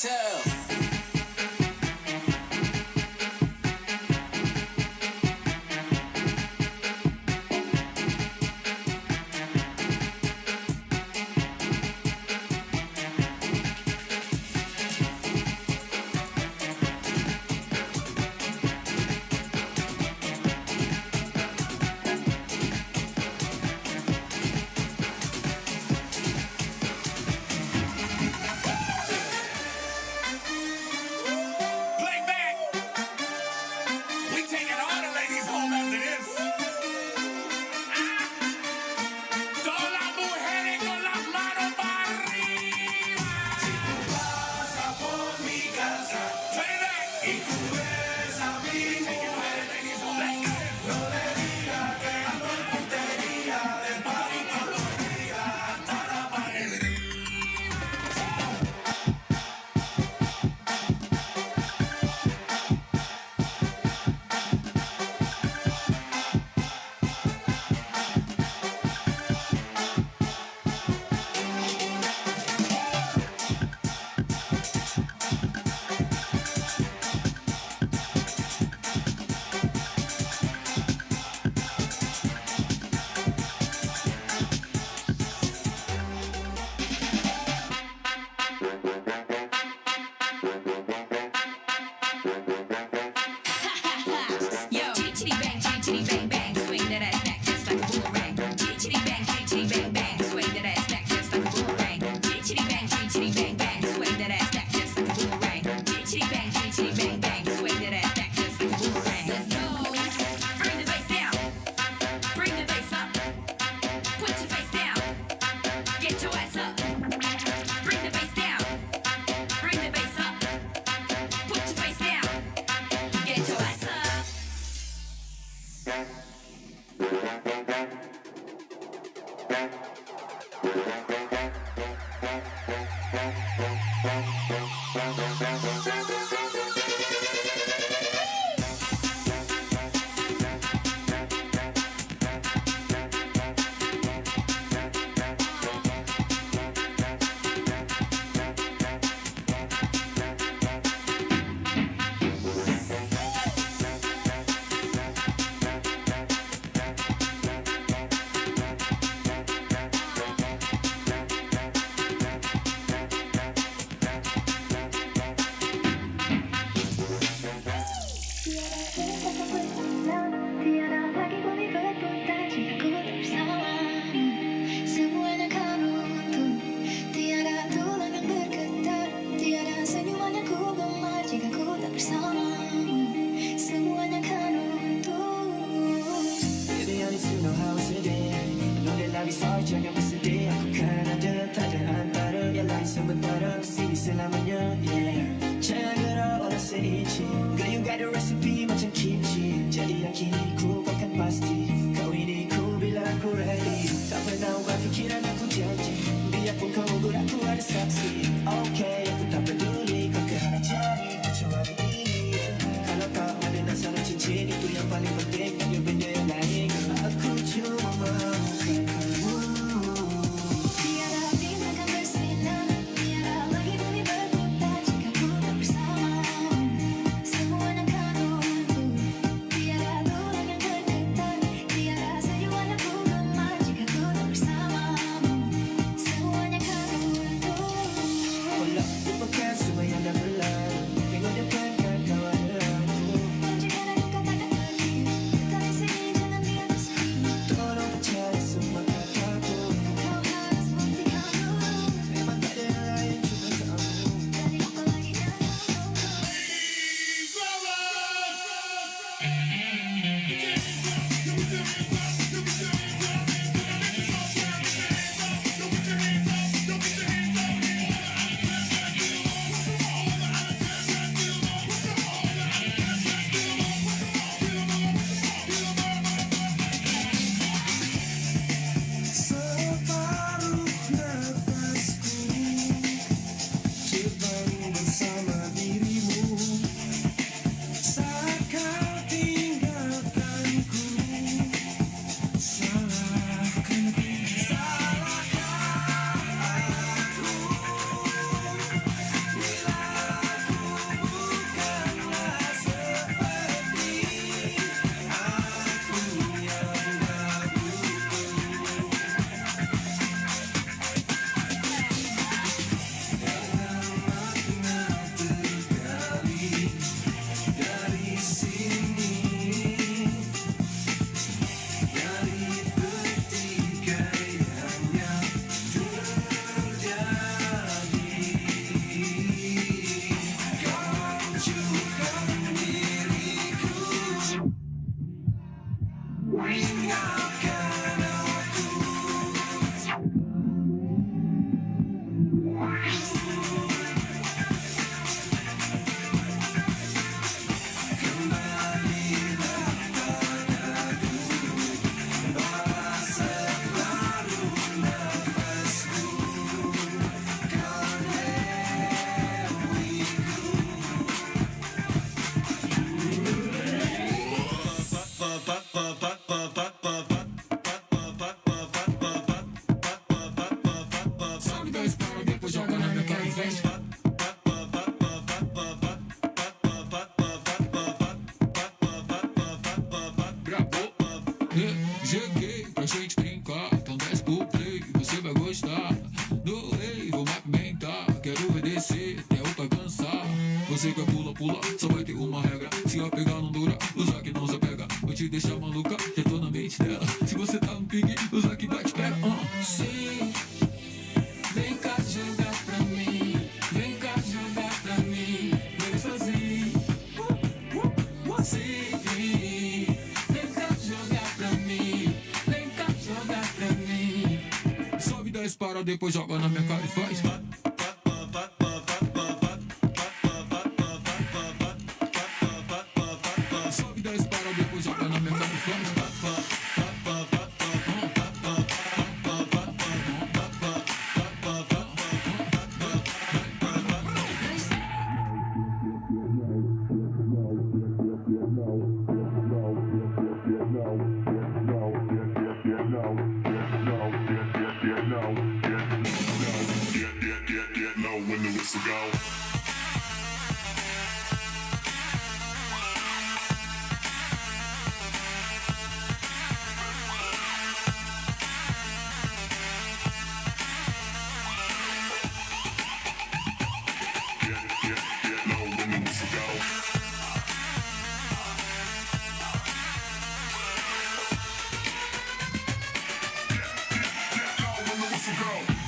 Hotel. Playback. We taking all the ladies home after this. Todas las mujeres con las manos para arriba. Si tú pasas por mi casa, playback, y tú ves a mi mujer, ladies home, let's go. No le digas que ando en puntería, de party todos los días hasta la pared. Yo, chitty bang, swing that ass back just like a boomerang. Chitty bang, swing that ass back just like a boomerang. Chitty bang, swing that ass back just like a boomerang. Chitty bang, swing that ass back just like a boomerang. Let's go. Bring the bass down. Bring the bass up. Put your face down. Get your ass up. Bring the bass down. Bring the bass up. Put your face down. Get your ass up. Tiada lagi boleh berputar jika ku tak bersama. Semuanya kan runtuh. Tiada tulang yang bergetar. Tiada senyuman yang ku gemar jika ku tak bersamamu. Semuanya kan runtuh. Baby, I need to know how it's today. Noleh lagi soal jangan bersedih. Aku kan ada, tak ada antara. Yang lain sementara aku sini selamanya. Yeah. Jangan gerak walau seinci. Girl, you got the recipe macam kimchi. Jadi yakiniku kau kan pasti. Kau ini ku bila aku ready. Tak pernah ubah fikiran aku janji. Biarpun kau gugur aku ada saksi. Okay, aku tak peduli. Kau kena cari kecuali ini. Kalau tak ada nak salah cincin. Itu yang paling penting. Ada benda yang lain. Aku cuma mahukan kamu. Tiada bintang akan bersinar. Tiada lagi boleh berputar jika ku tak bersamamu. Semuanya kan runtuh. Tiada tulang yang bergetar. Tiada senyuman yang ku gemar jika ku tak bersamamu. Semuanya kan runtuh. Hold up, Você quer pula, pula, só vai ter uma regra. Se a pegar não dura, usa que não se pega. Vou te deixar maluca, já tô na mente dela. Se você tá no pique, usa que vai te pega. Sim, vem cá jogar pra mim. Vem cá jogar pra mim. Vem sozinho. Sim, vem cá jogar pra mim. Vem cá jogar pra mim. Sobe 10 para, depois joga na minha cara e faz. Sobe 10 para, depois joga na minha cara e faz. When the whistle go. Get low when the whistle go. Get low when the whistle go.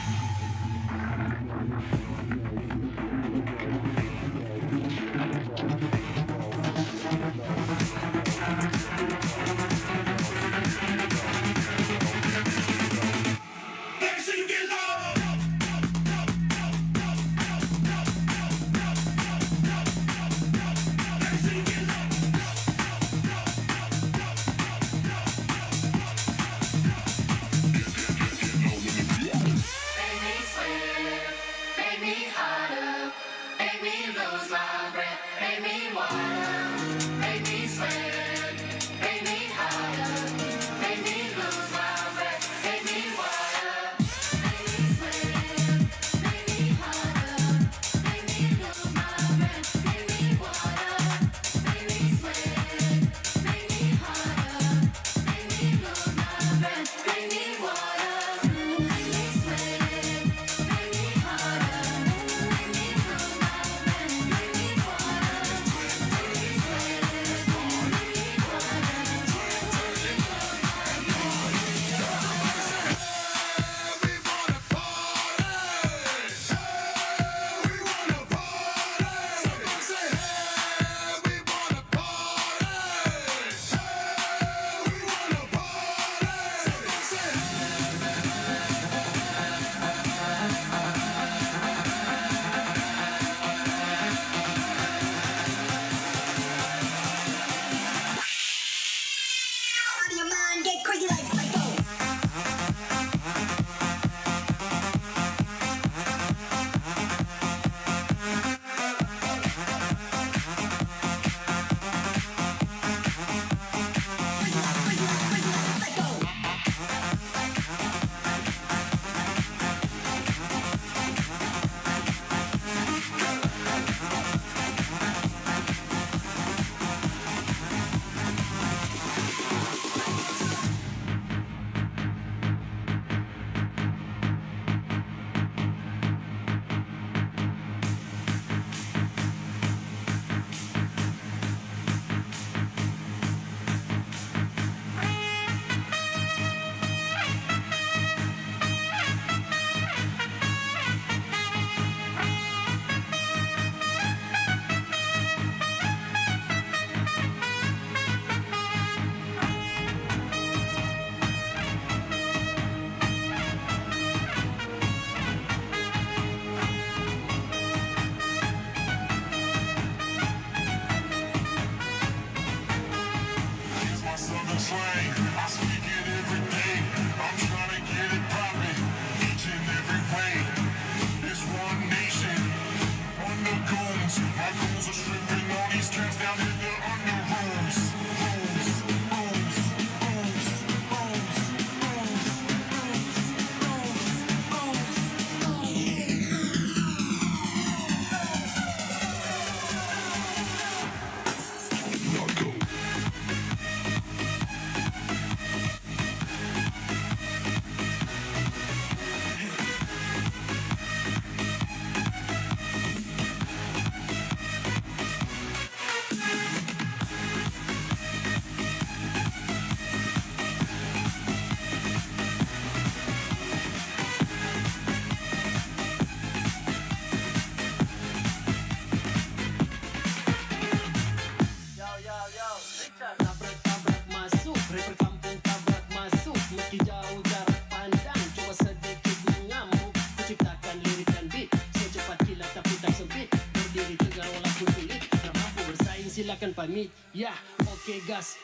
sulit, tak mampu bersaing silakan pamit. Ya, oke gas,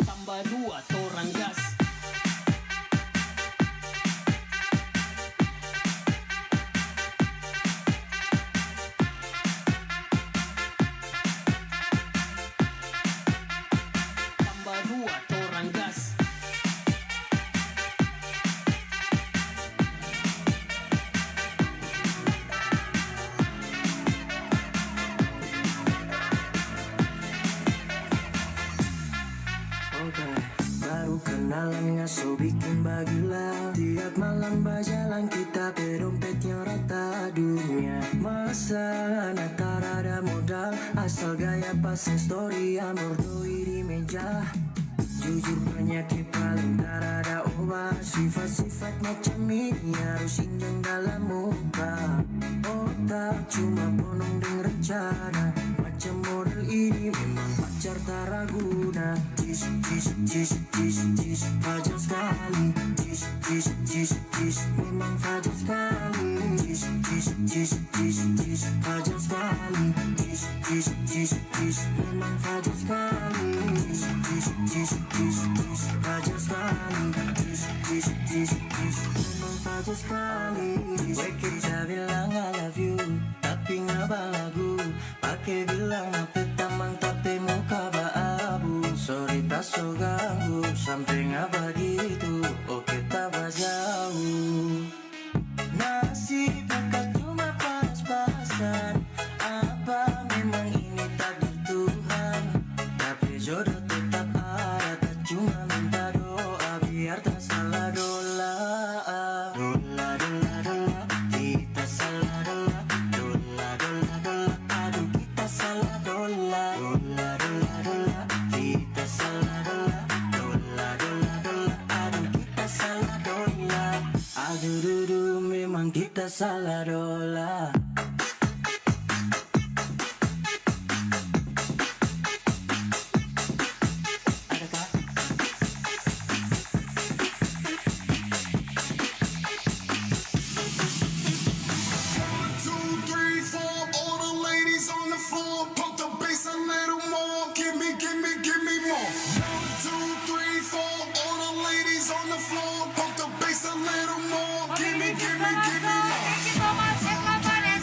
tambah 2 torang gas. Tambah 2 torang gas. Oke, baru kenalan ngaso bikin bagilah. Tiap malam berjalan kita pedompetnya rata dunia. Masa tak ada modal, asal gaya pasang story yang berdoi di meja. Jujur penyakit paling tak ada obat. Sifat-sifat macam ini harus injang dalam muka. Otak cuma penuh dengan rencana. Macam model ini memang pacar tak raguna. Jis, fajar sekali. Jis, memang fajar sekali. Jis, fajar sekali. Jis, memang fajar sekali. Jis, fajar sekali. Jis, memang fajar sekali. Kita bilang I love you, tapi ngapa lagu? Pakai bilang nape tamang tapi muka baabu. Sorry tak so ganggu, sampai ngapa gitu? Oke tak jauh. Nasib kakak cuma pas-pasan. Apa memang ini takdir Tuhan? Tapi jodoh tetap ada, tak cuma minta doa biar tak salah dola. Dola, kita salah dola. Dola, aduh kita salah dola. Dola, kita salah dola. Dola, aduh kita salah dola. Aduh, memang kita salah dola. Thank you so much, Eva Vanessa.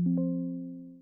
you.